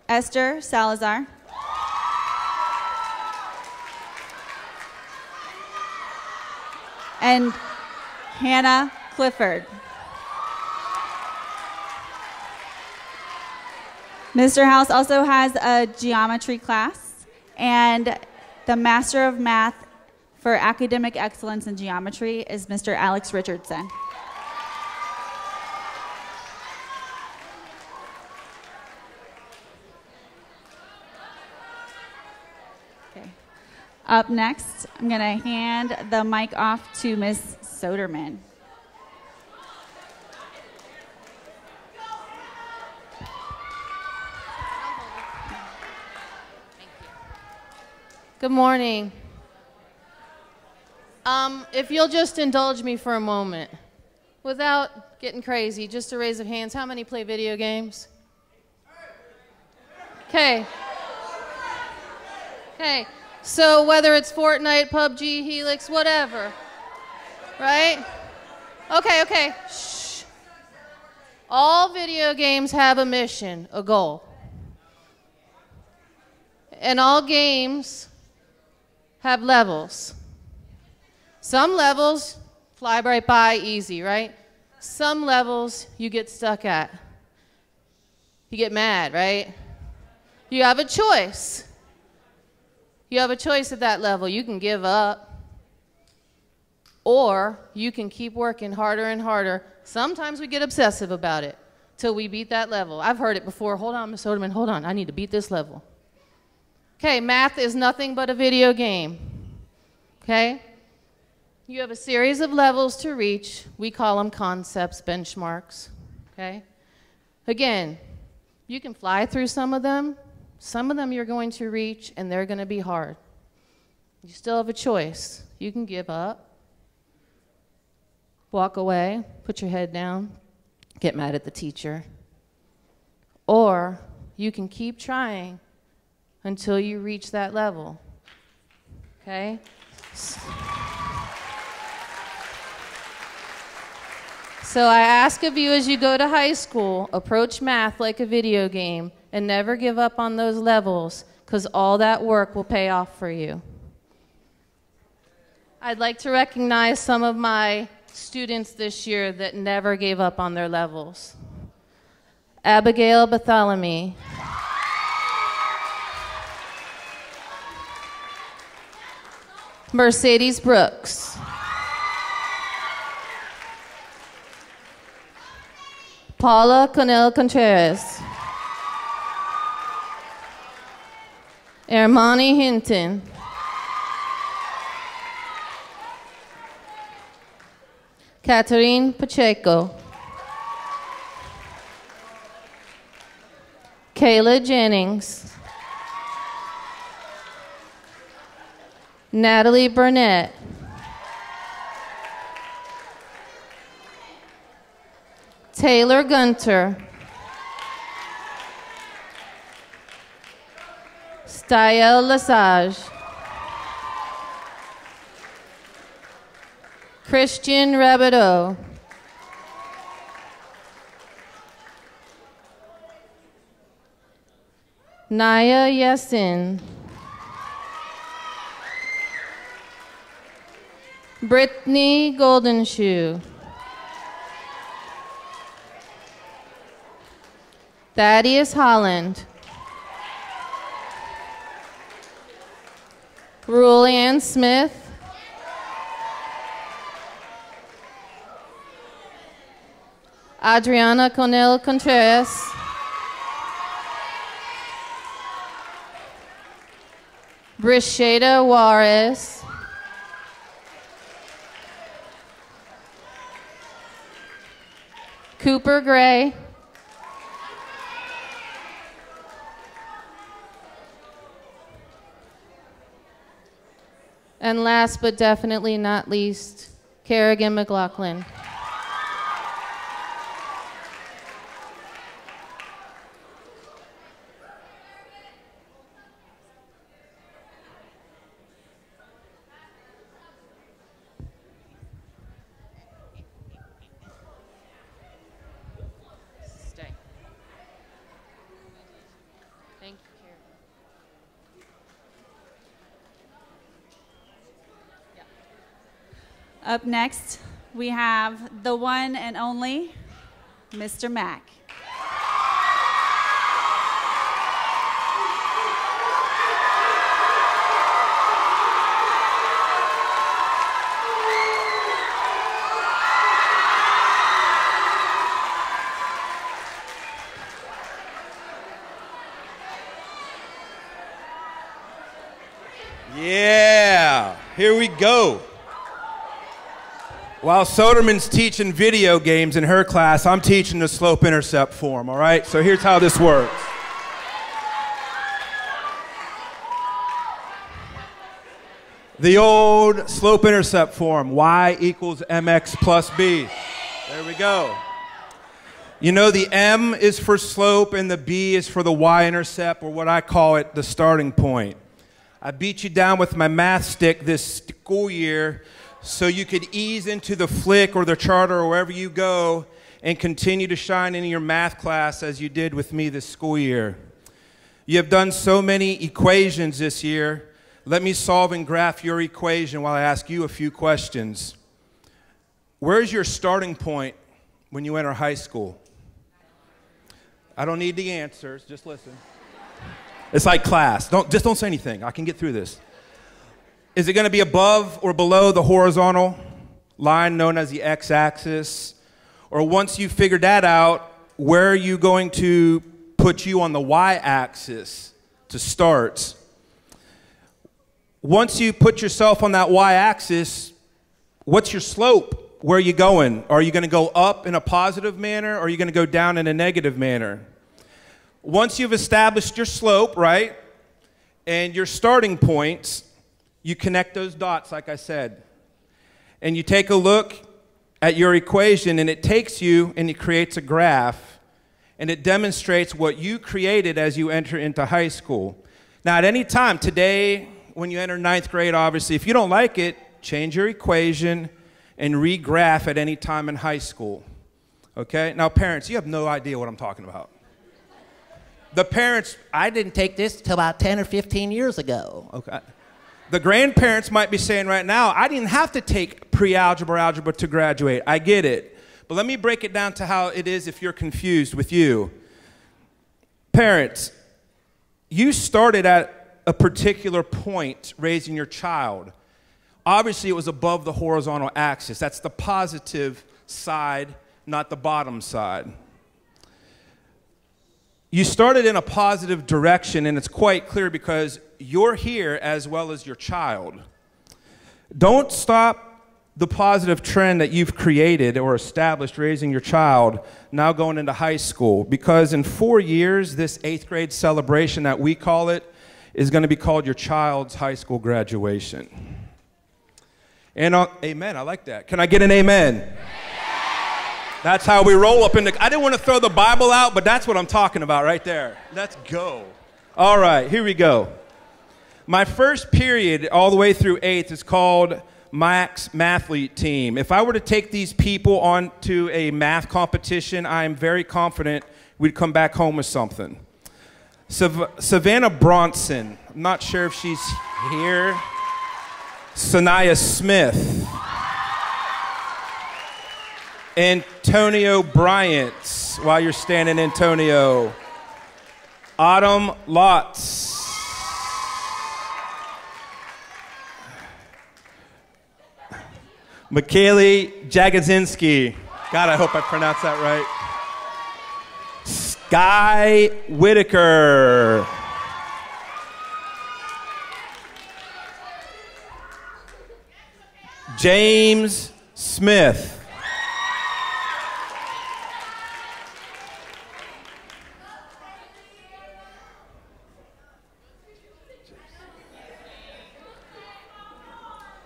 Esther Salazar, and Hannah Clifford. Mr. House also has a geometry class, and the Master of Math for Academic Excellence in Geometry is Mr. Alex Richardson. Okay. Up next, I'm going to hand the mic off to Ms. Soderman. Good morning. If you'll just indulge me for a moment, without getting crazy, just a raise of hands, how many play video games? Okay. Okay. So whether it's Fortnite, PUBG, Helix, whatever, right? Okay. Shh. All video games have a mission, a goal. And all games have levels. Some levels fly right by easy, right? Some levels you get stuck at. You get mad, right? You have a choice. You have a choice at that level. You can give up, or you can keep working harder and harder. Sometimes we get obsessive about it till we beat that level. I've heard it before. Hold on, Ms. Soderman, hold on. I need to beat this level. Okay, math is nothing but a video game. Okay? You have a series of levels to reach. We call them concepts, benchmarks. Okay? Again, you can fly through some of them. Some of them you're going to reach, and they're going to be hard. You still have a choice. You can give up, walk away, put your head down, get mad at the teacher. Or you can keep trying until you reach that level. Okay? So I ask of you as you go to high school, approach math like a video game and never give up on those levels, because all that work will pay off for you. I'd like to recognize some of my students this year that never gave up on their levels. Abigail Bartholomew. Mercedes Brooks. Paula Conel Contreras. Armani Hinton. Catherine Pacheco. Kayla Jennings. Natalie Burnett. Taylor Gunter. Stael Lesage. Christian Rabideau. Naya Yassin. Brittany Goldenshoe. Thaddeus Holland. Rule Ann Smith. Adriana Conel Contreras. Brishada Juarez. Cooper Gray. And last but definitely not least, Kerrigan McLaughlin. Stay. Thank you, Kerrigan. Up next, we have the one and only Mr. Mack. Yeah, here we go. While Soderman's teaching video games in her class, I'm teaching the slope-intercept form, all right? So here's how this works. The old slope-intercept form, y equals mx plus b. There we go. You know, the m is for slope and the b is for the y-intercept, or what I call it, the starting point. I beat you down with my math stick this school year so you could ease into the flick or the charter or wherever you go and continue to shine in your math class as you did with me this school year. You have done so many equations this year. Let me solve and graph your equation while I ask you a few questions. Where's your starting point when you enter high school? I don't need the answers, just listen. It's like class. Just don't say anything. I can get through this. Is it going to be above or below the horizontal line known as the x-axis? Or once you figure that out, where are you going to put you on the y-axis to start? Once you put yourself on that y-axis, what's your slope? Where are you going? Are you going to go up in a positive manner, or are you going to go down in a negative manner? Once you've established your slope, right, and your starting points, you connect those dots, like I said. And you take a look at your equation, and it takes you and it creates a graph, and it demonstrates what you created as you enter into high school. Now, at any time, today, when you enter 9th grade, obviously, if you don't like it, change your equation and re-graph at any time in high school. Okay? Now, parents, you have no idea what I'm talking about. The parents, I didn't take this till about 10 or 15 years ago. okay. The grandparents might be saying right now, I didn't have to take pre-algebra, algebra to graduate. I get it. But let me break it down to how it is if you're confused with you. Parents, you started at a particular point raising your child. Obviously, it was above the horizontal axis. That's the positive side, not the bottom side. You started in a positive direction, and it's quite clear because you're here as well as your child. Don't stop the positive trend that you've created or established raising your child now going into high school, because in 4 years, this 8th grade celebration that we call it is going to be called your child's high school graduation. And amen, I like that. Can I get an amen? That's how we roll up in the... I didn't want to throw the Bible out, but that's what I'm talking about right there. Let's go. All right, here we go. My first period all the way through 8th is called Max Mathlete Team. If I were to take these people onto a math competition, I am very confident we'd come back home with something. Savannah Bronson. I'm not sure if she's here. Sanaya Smith. Antonio Bryant, while you're standing, Antonio. Autumn Lotz. Michaeli Jagodzinski. God, I hope I pronounced that right. Sky Whitaker. James Smith.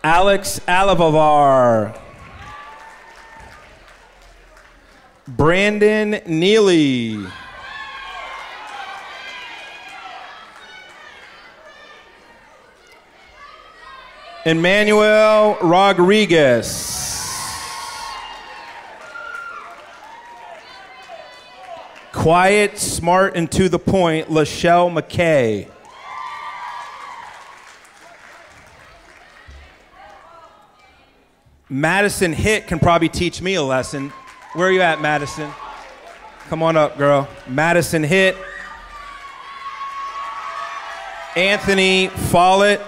Alex Alivavar. Brandon Neely. Emmanuel Rodriguez. Quiet, smart, and to the point, Lachelle McKay. Madison Hitt can probably teach me a lesson. Where are you at, Madison? Come on up, girl. Madison Hitt. Anthony Follett.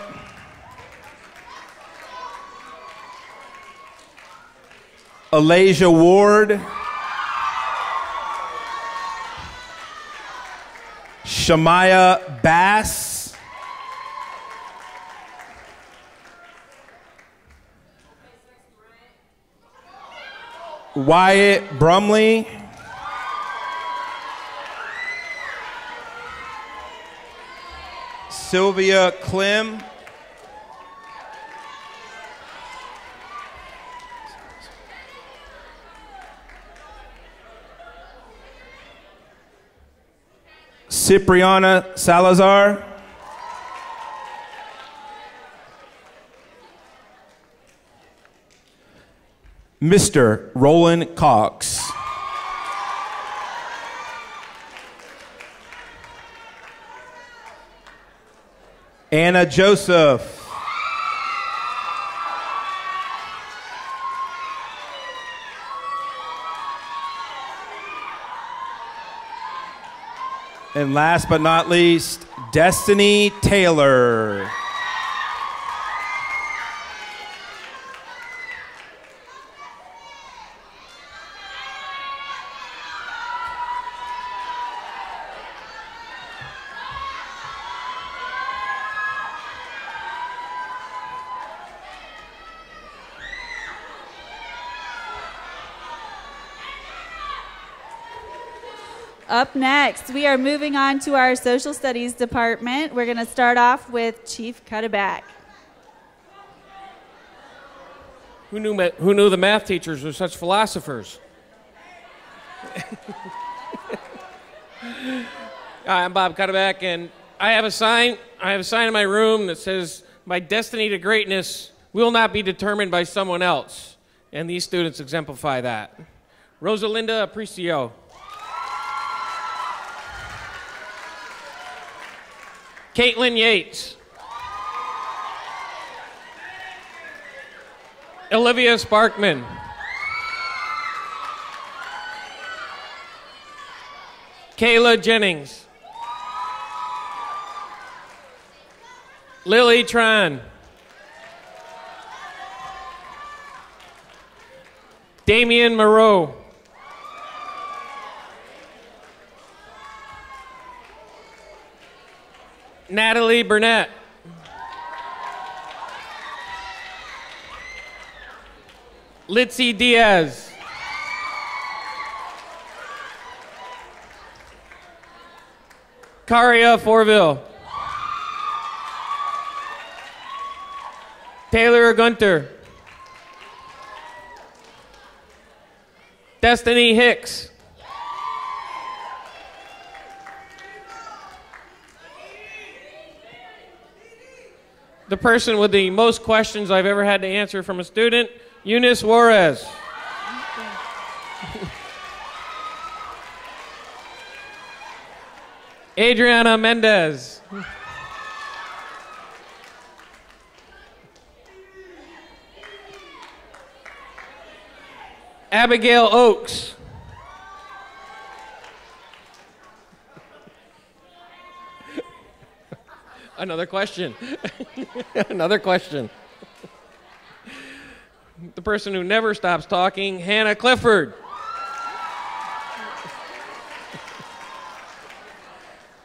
Alasia Ward. Shamaya Bass. Wyatt Brumley. Sylvia Clem. Cipriana Salazar. Mr. Roland Cox. Anna Joseph. And last but not least, Destiny Taylor. Up next, we are moving on to our social studies department. We're going to start off with Chief Cutterback. Who knew the math teachers were such philosophers? Hi, I'm Bob Cutterback, and I have a sign in my room that says, "My destiny to greatness will not be determined by someone else." And these students exemplify that. Rosalinda Apricio. Caitlin Yates. Olivia Sparkman. Kayla Jennings. Lily Tran. Damian Moreau. Natalie Burnett. Litzy Diaz. Karia Forville. Taylor Gunter. Destiny Hicks. The person with the most questions I've ever had to answer from a student, Eunice Juarez. Adriana Mendez. Abigail Oakes. Another question. Another question. The person who never stops talking, Hannah Clifford.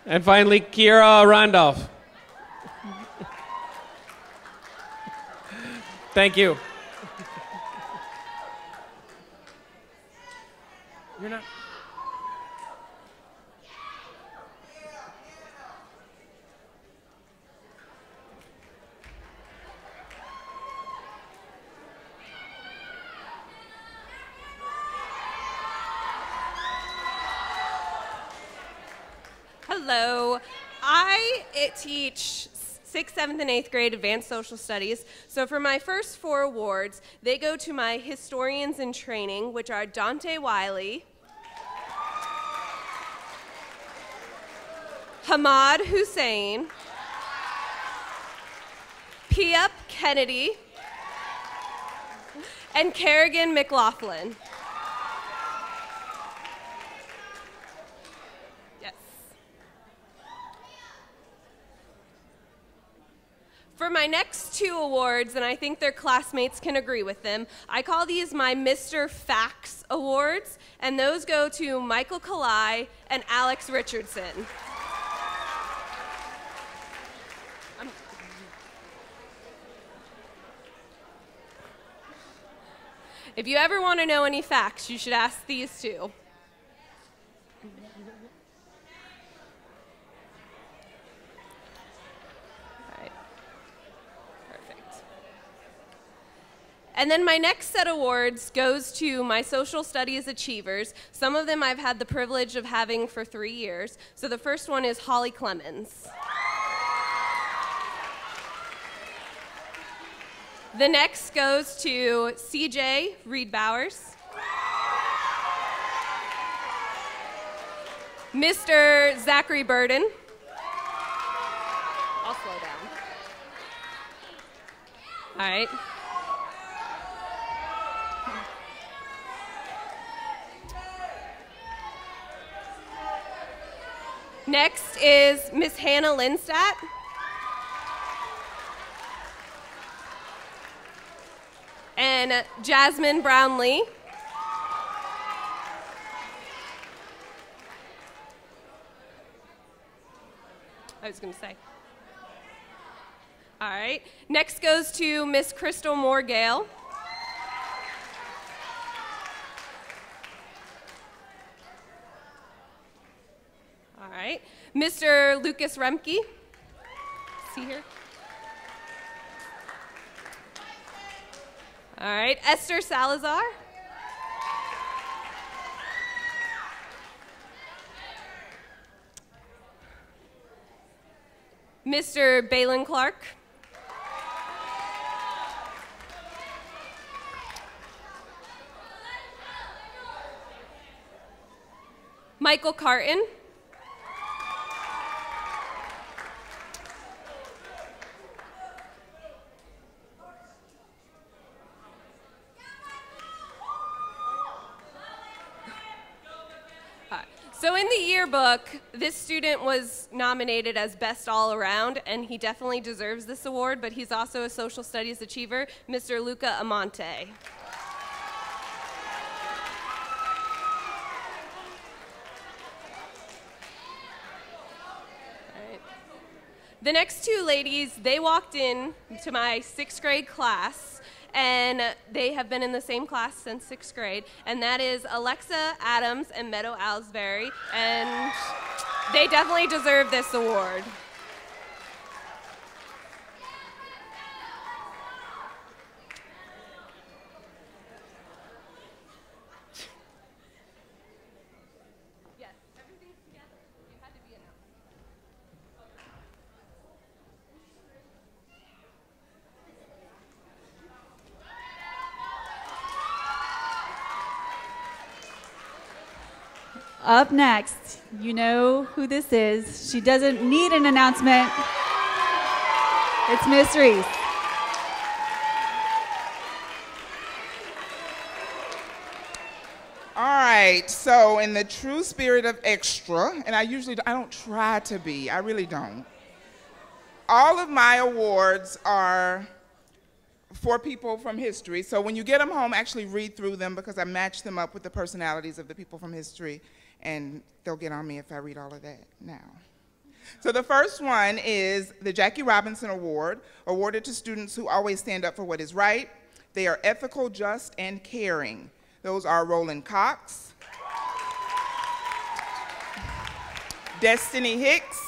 And finally, Kiera Randolph. Thank you. You're not. Hello. I teach 6th, 7th, and 8th grade advanced social studies. So for my first 4 awards, they go to my historians in training, which are Dante Wiley, Hamad Hussein, Piup Kennedy, and Kerrigan McLaughlin. For my next 2 awards, and I think their classmates can agree with them, I call these my Mr. Facts Awards, and those go to Michael Kalai and Alex Richardson. If you ever want to know any facts, you should ask these 2. And then my next set of awards goes to my social studies achievers. Some of them I've had the privilege of having for 3 years. So the first one is Holly Clemens. The next goes to CJ Reed Bowers. Mr. Zachary Burden. I'll slow down. All right. Next is Miss Hannah Lindstadt. And Jasmine Brownlee. I was going to say. All right. Next goes to Miss Crystal Moore-Gale. All right. Mr. Lucas Remke. See here? All right. Esther Salazar. Mr. Balin Clark. Michael Carton. So in the yearbook, this student was nominated as Best All Around, and he definitely deserves this award, but he's also a social studies achiever, Mr. Luca Amante. The next two ladies, they walked in to my 6th grade class, and they have been in the same class since 6th grade, and that is Alexa Adams and Meadow Alsbury, and they definitely deserve this award. Up next, you know who this is. She doesn't need an announcement. It's Miss Reese. All right, so in the true spirit of extra, and I don't try to be, I really don't. All of my awards are for people from history. So when you get them home, actually read through them because I match them up with the personalities of the people from history, and they'll get on me if I read all of that now. So the first one is the Jackie Robinson Award, awarded to students who always stand up for what is right. They are ethical, just, and caring. Those are Roland Cox, Destiny Hicks,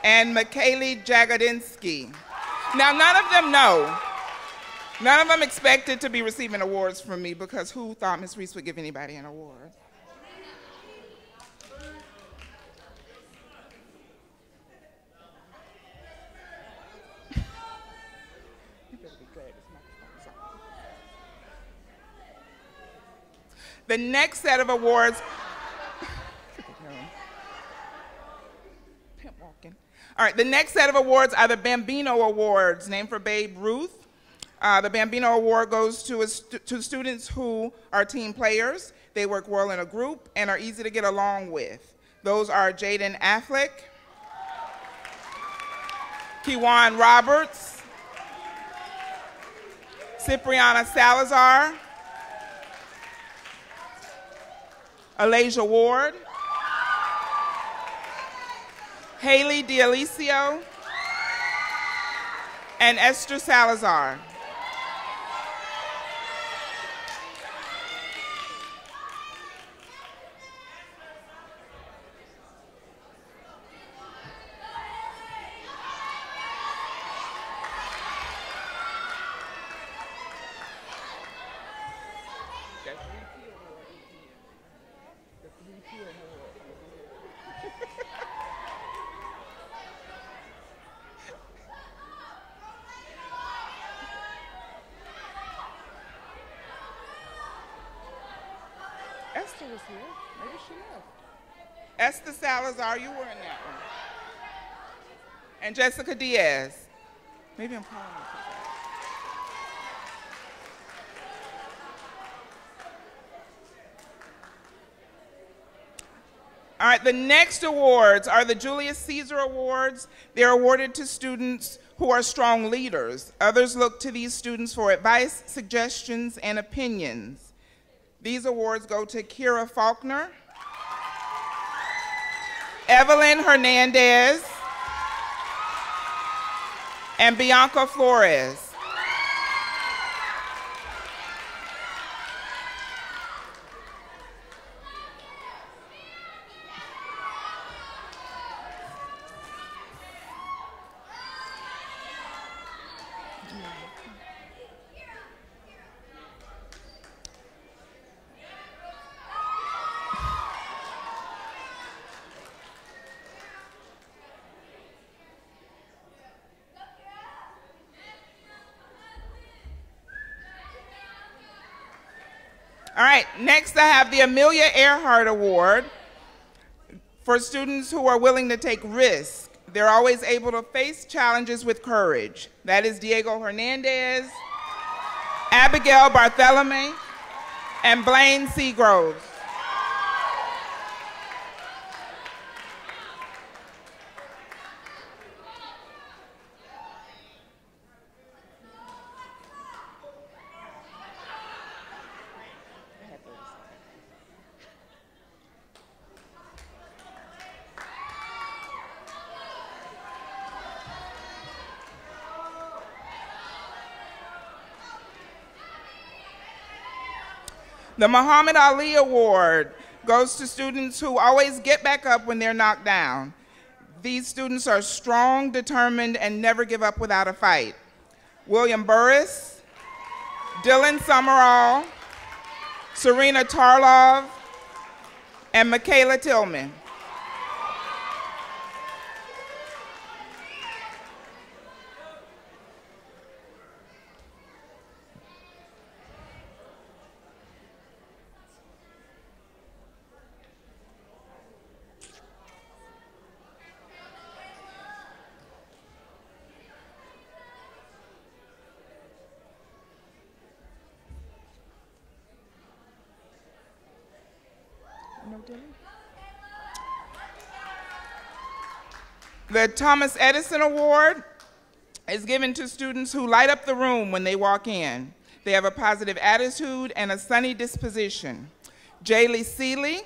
and Michaeli Jagodinsky. Now, none of them know. None of them expected to be receiving awards from me because who thought Miss Reese would give anybody an award? The next set of awards, all right, the next set of awards are the Bambino Awards, named for Babe Ruth. The Bambino Award goes to students who are team players. They work well in a group and are easy to get along with. Those are Jaden Affleck, Kiwan Roberts, Cipriana Salazar, Alasia Ward, Haley D'Alicio, and Esther Salazar. Esther was here. Maybe she left. Esther Salazar, you were in that one. And Jessica Diaz. Maybe I'm calling her. All right, the next awards are the Julius Caesar Awards. They're awarded to students who are strong leaders. Others look to these students for advice, suggestions, and opinions. These awards go to Kira Faulkner, Evelyn Hernandez, and Bianca Flores. All right, next I have the Amelia Earhart Award for students who are willing to take risks. They're always able to face challenges with courage. That is Diego Hernandez, Abigail Barthelemy, and Blaine Seagroves. The Muhammad Ali Award goes to students who always get back up when they're knocked down. These students are strong, determined, and never give up without a fight. William Burris, Dylan Summerall, Serena Tarlov, and Michaela Tillman. The Thomas Edison Award is given to students who light up the room when they walk in. They have a positive attitude and a sunny disposition. Jaylee Seeley,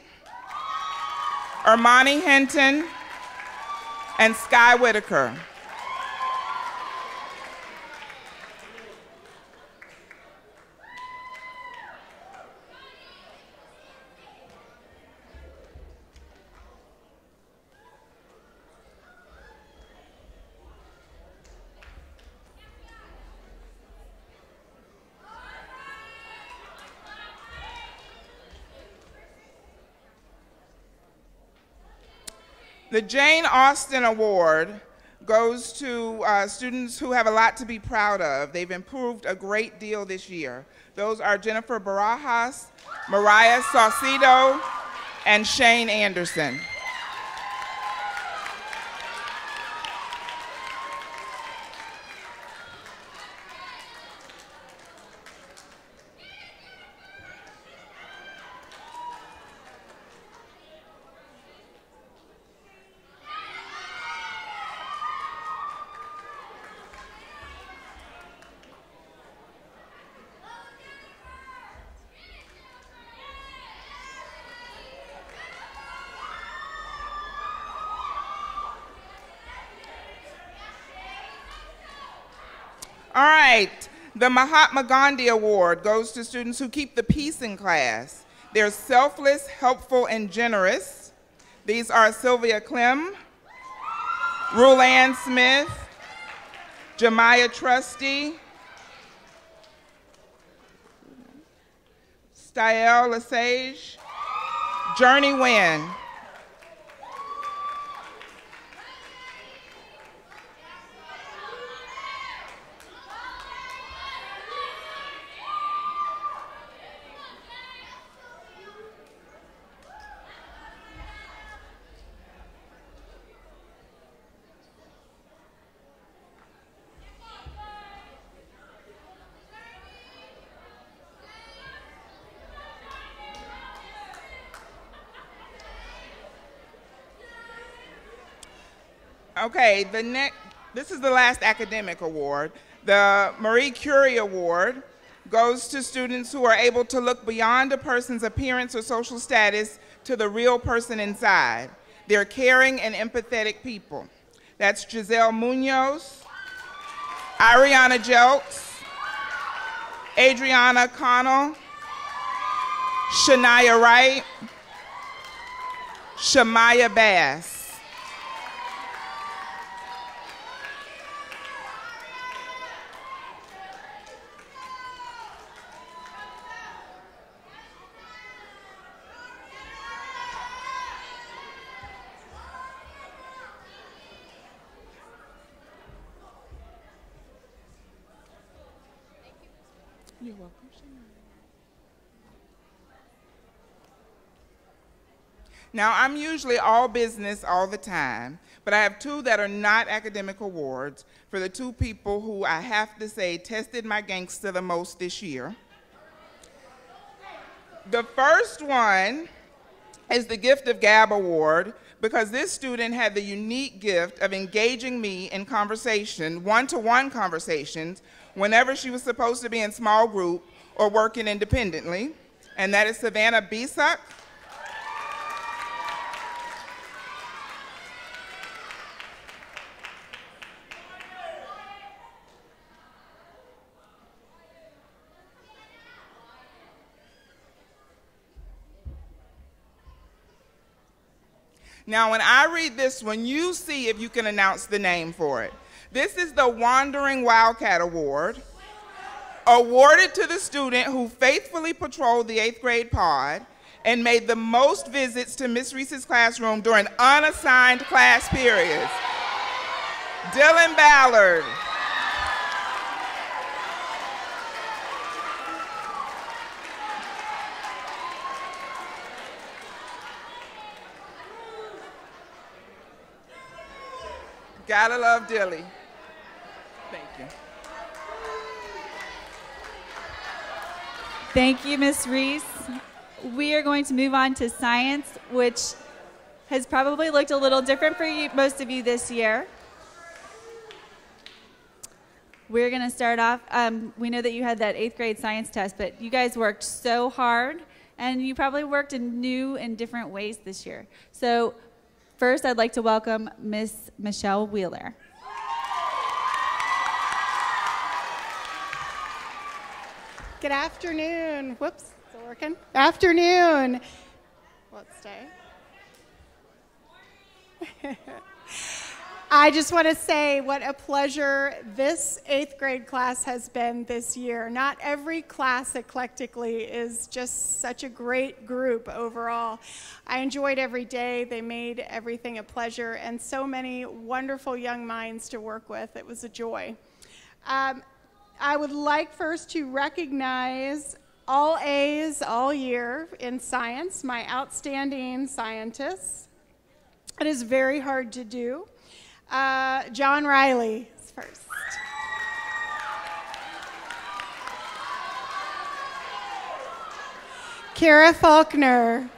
Ermani Hinton, and Sky Whitaker. The Jane Austen Award goes to students who have a lot to be proud of. They've improved a great deal this year. Those are Jennifer Barajas, Mariah Saucedo, and Shane Anderson. All right, the Mahatma Gandhi Award goes to students who keep the peace in class. They're selfless, helpful, and generous. These are Sylvia Clem, Rulann Smith, Jemiah Trusty, Stael Lesage, Journey Wynn. Okay, this is the last academic award. The Marie Curie Award goes to students who are able to look beyond a person's appearance or social status to the real person inside. They're caring and empathetic people. That's Giselle Munoz, Ariana Jelks, Adriana Connell, Shania Wright, Shamaya Bass. You're welcome. Now, I'm usually all business all the time, but I have two that are not academic awards for the two people who I have to say tested my gangster the most this year. The first one is the Gift of Gab Award, because this student had the unique gift of engaging me in conversation, one-to-one conversations, whenever she was supposed to be in small group or working independently, and that is Savannah Bisak. Now, when I read this one, you see if you can announce the name for it. This is the Wandering Wildcat Award, awarded to the student who faithfully patrolled the 8th grade pod and made the most visits to Miss Reese's classroom during unassigned class periods. Dylan Ballard. Gotta love Dilly. Thank you. Thank you, Ms. Reese. We are going to move on to science, which has probably looked a little different for you, most of you this year. We're going to start off. We know that you had that 8th grade science test, but you guys worked so hard, and you probably worked in new and different ways this year. So first, I'd like to welcome Miss Michelle Wheeler. Good afternoon. Whoops, is it working? Afternoon. Let's stay. I just want to say what a pleasure this 8th grade class has been this year. Not every class eclectically is just such a great group overall. I enjoyed every day. They made everything a pleasure, and so many wonderful young minds to work with. It was a joy. I would like first to recognize all A's all year in science, my outstanding scientists. It is very hard to do. John Riley is first. Kara Faulkner,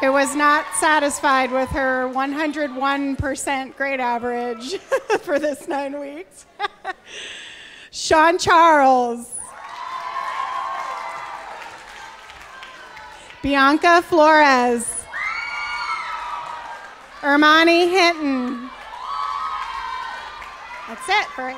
who was not satisfied with her 101% grade average for this 9 weeks. Sean Charles. Bianca Flores. Ermani Hinton. That's it for it.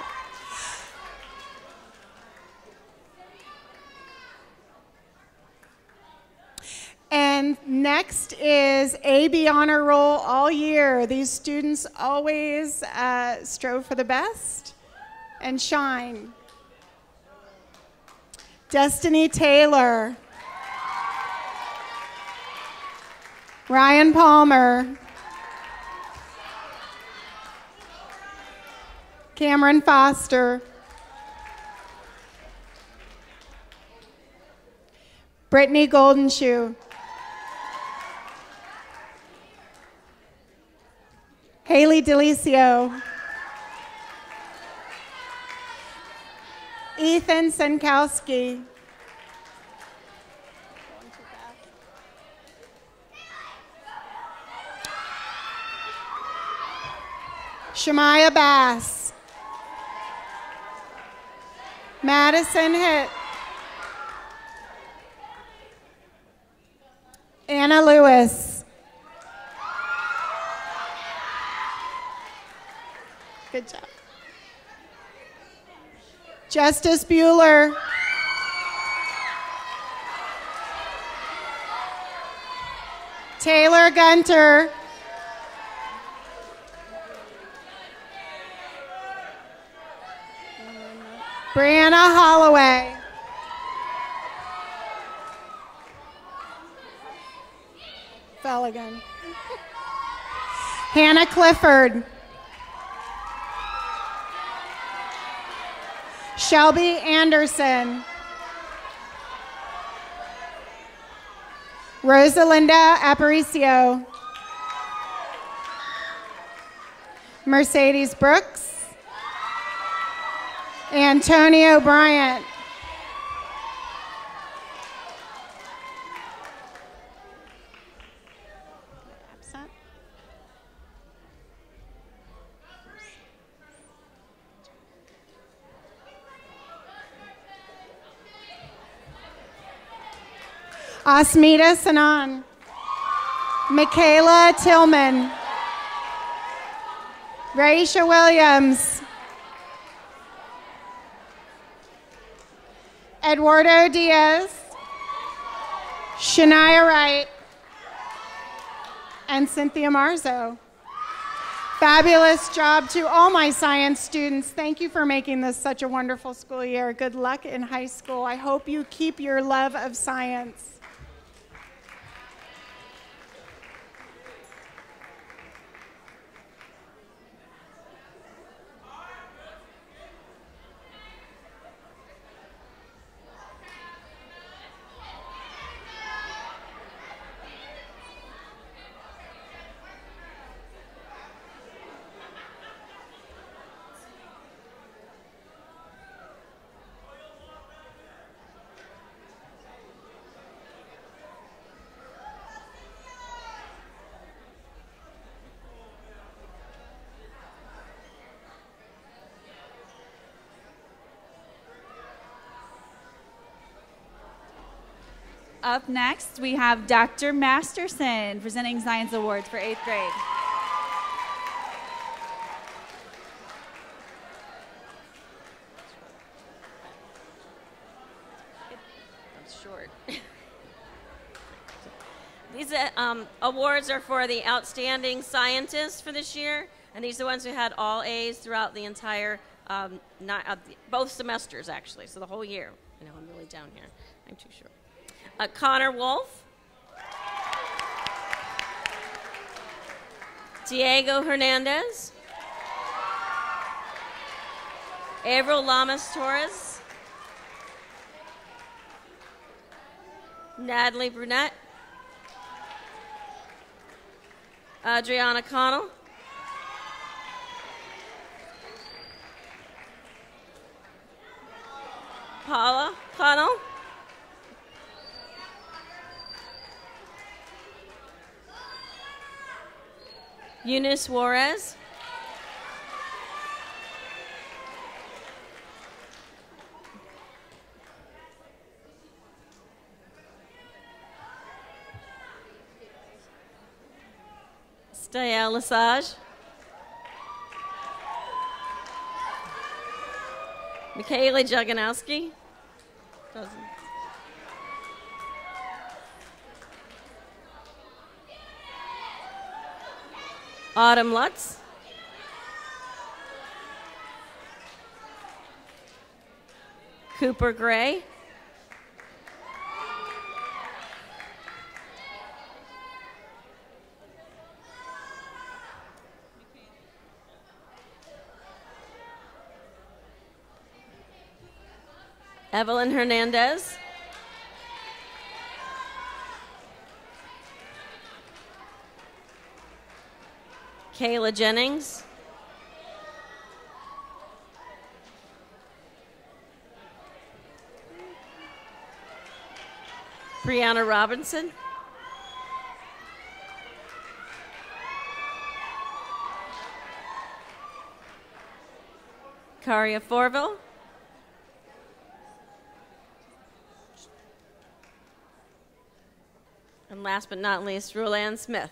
And next is AB Honor Roll all year. These students always strove for the best and shine. Destiny Taylor. Ryan Palmer. Cameron Foster. Brittany Goldenshoe. Haley Delicio. Ethan Senkowski. Shemaya Bass. Madison Hitt. Anna Lewis. Good job. Justice Bueller. Taylor Gunter. Brianna Holloway. Fell again. Hannah Clifford. Shelby Anderson. Rosalinda Aparicio. Mercedes Brooks. Antonio Bryant. Asmita Sanan. Michaela Tillman. Raisha Williams. Eduardo Diaz. Shania Wright. And Cynthia Marzo. Fabulous job to all my science students. Thank you for making this such a wonderful school year. Good luck in high school. I hope you keep your love of science. Up next, we have Dr. Masterson presenting Science Awards for 8th grade. That's short. These awards are for the outstanding scientists for this year, and these are the ones who had all A's throughout the entire, both semesters actually, so the whole year. I know I'm really down here. I'm too short. Connor Wolf, Diego Hernandez, Avril Lamas Torres, Natalie Brunette, Adriana Connell, Paula Connell, Eunice Juarez, Stael Lesage, Michaela Jaganowski, Autumn Lutz, Cooper Gray, Evelyn Hernandez, Kayla Jennings, Brianna Robinson, Karia Forville, and last but not least, Rulan Smith.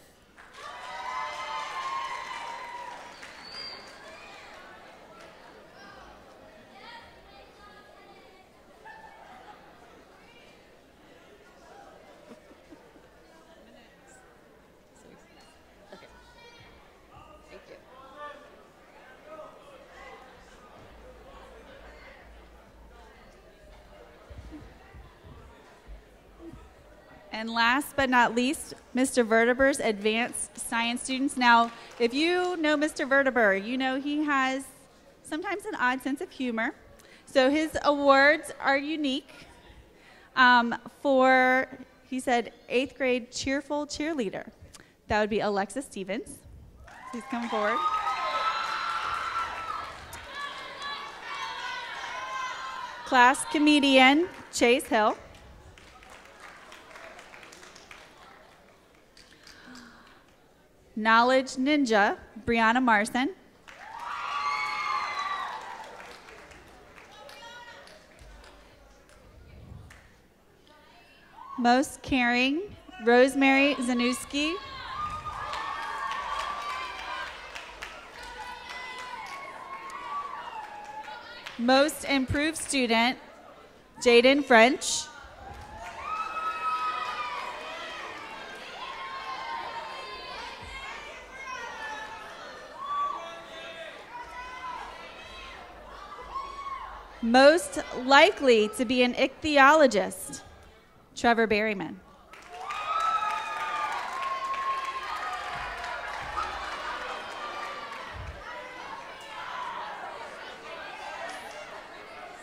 And last but not least, Mr. Verteber's advanced science students. Now, if you know Mr. Verteber, you know he has sometimes an odd sense of humor. So his awards are unique for, he said, 8th grade cheerful cheerleader. That would be Alexa Stevens. Please come forward. Class comedian, Chase Hill. Knowledge Ninja, Brianna Marson. Most caring, Rosemary Zanuski. Most improved student, Jaden French. Most likely to be an ichthyologist, Trevor Berryman.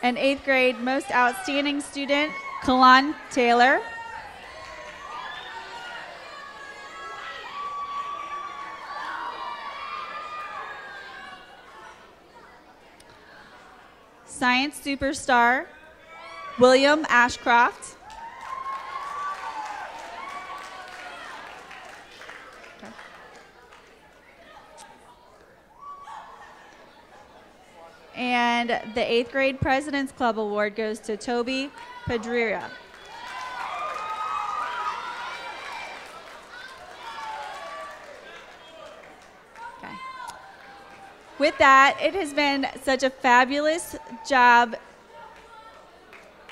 An 8th grade most outstanding student, Kalan Taylor. Science superstar, William Ashcroft. And the 8th grade President's Club Award goes to Toby Pedreira. Okay. With that, it has been such a fabulous job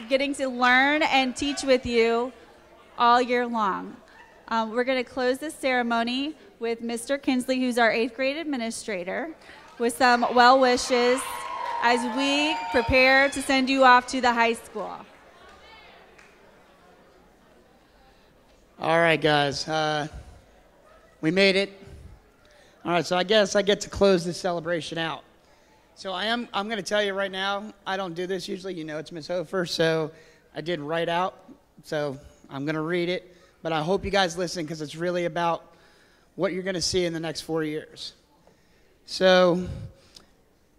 getting to learn and teach with you all year long. We're going to close this ceremony with Mr. Kinsley, who's our 8th grade administrator, with some well wishes as we prepare to send you off to the high school. All right, guys. We made it. All right, so I guess I get to close this celebration out. So I'm going to tell you right now, I don't do this usually. You know, it's Miss Hofer, so I did write out. So I'm going to read it. But I hope you guys listen because it's really about what you're going to see in the next 4 years. So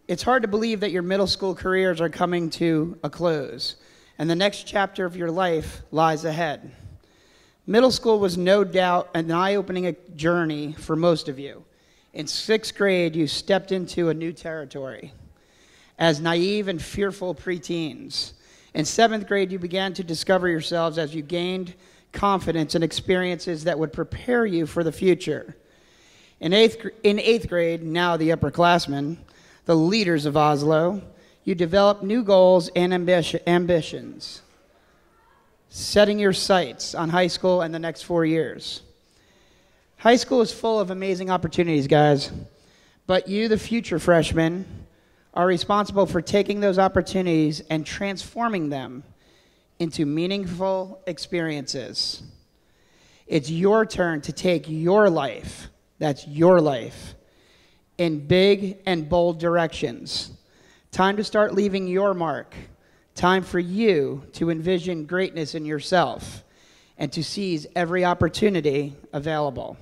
it's hard to believe that your middle school careers are coming to a close, and the next chapter of your life lies ahead. Middle school was no doubt an eye-opening journey for most of you. In 6th grade, you stepped into a new territory as naive and fearful preteens. In 7th grade, you began to discover yourselves as you gained confidence and experiences that would prepare you for the future. In 8th grade, now the upperclassmen, the leaders of Oslo, you develop new goals and ambitions, setting your sights on high school and the next 4 years. High school is full of amazing opportunities, guys, but you, the future freshmen, are responsible for taking those opportunities and transforming them into meaningful experiences. It's your turn to take your life, that's your life, in big and bold directions. Time to start leaving your mark. Time for you to envision greatness in yourself and to seize every opportunity available.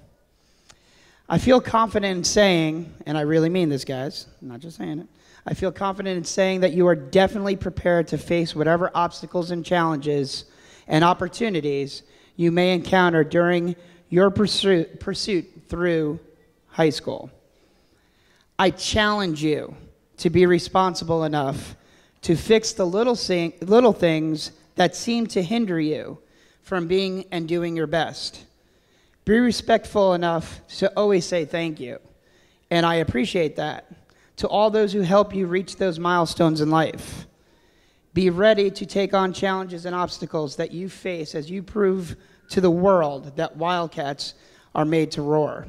I feel confident in saying, and I really mean this, guys, I'm not just saying it, I feel confident in saying that you are definitely prepared to face whatever obstacles and challenges and opportunities you may encounter during your pursuit through high school. I challenge you to be responsible enough to fix the little things that seem to hinder you from being and doing your best. Be respectful enough to always say thank you, and I appreciate that, to all those who help you reach those milestones in life. Be ready to take on challenges and obstacles that you face as you prove to the world that Wildcats are made to roar.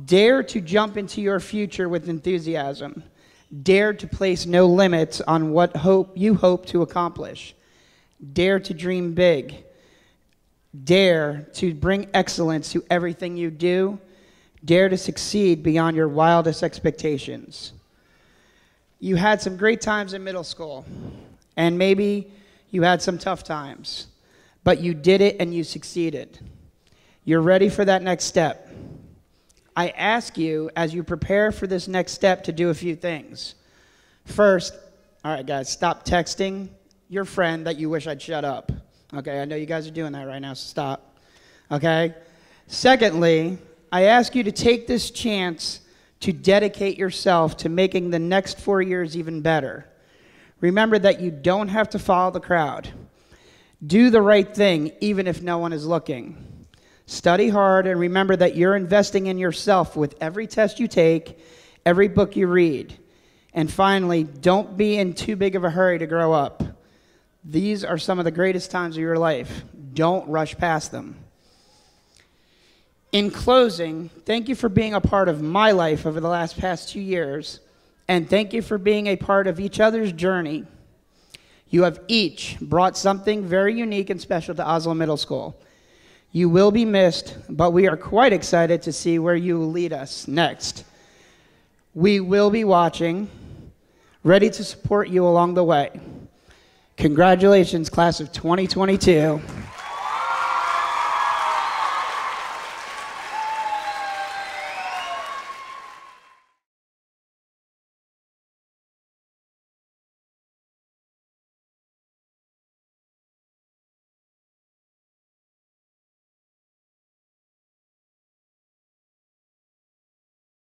Dare to jump into your future with enthusiasm. Dare to place no limits on what you hope to accomplish. Dare to dream big. Dare to bring excellence to everything you do. Dare to succeed beyond your wildest expectations. You had some great times in middle school, and maybe you had some tough times, but you did it and you succeeded. You're ready for that next step. I ask you, as you prepare for this next step, to do a few things. First, all right, guys, stop texting your friend that you wish I'd shut up. Okay, I know you guys are doing that right now, so stop. Okay? Secondly, I ask you to take this chance to dedicate yourself to making the next 4 years even better. Remember that you don't have to follow the crowd. Do the right thing, even if no one is looking. Study hard and remember that you're investing in yourself with every test you take, every book you read. And finally, don't be in too big of a hurry to grow up. These are some of the greatest times of your life. Don't rush past them. In closing, thank you for being a part of my life over the past 2 years, and thank you for being a part of each other's journey. You have each brought something very unique and special to Oslo Middle School. You will be missed, but we are quite excited to see where you will lead us next. We will be watching, ready to support you along the way. Congratulations, class of 2022.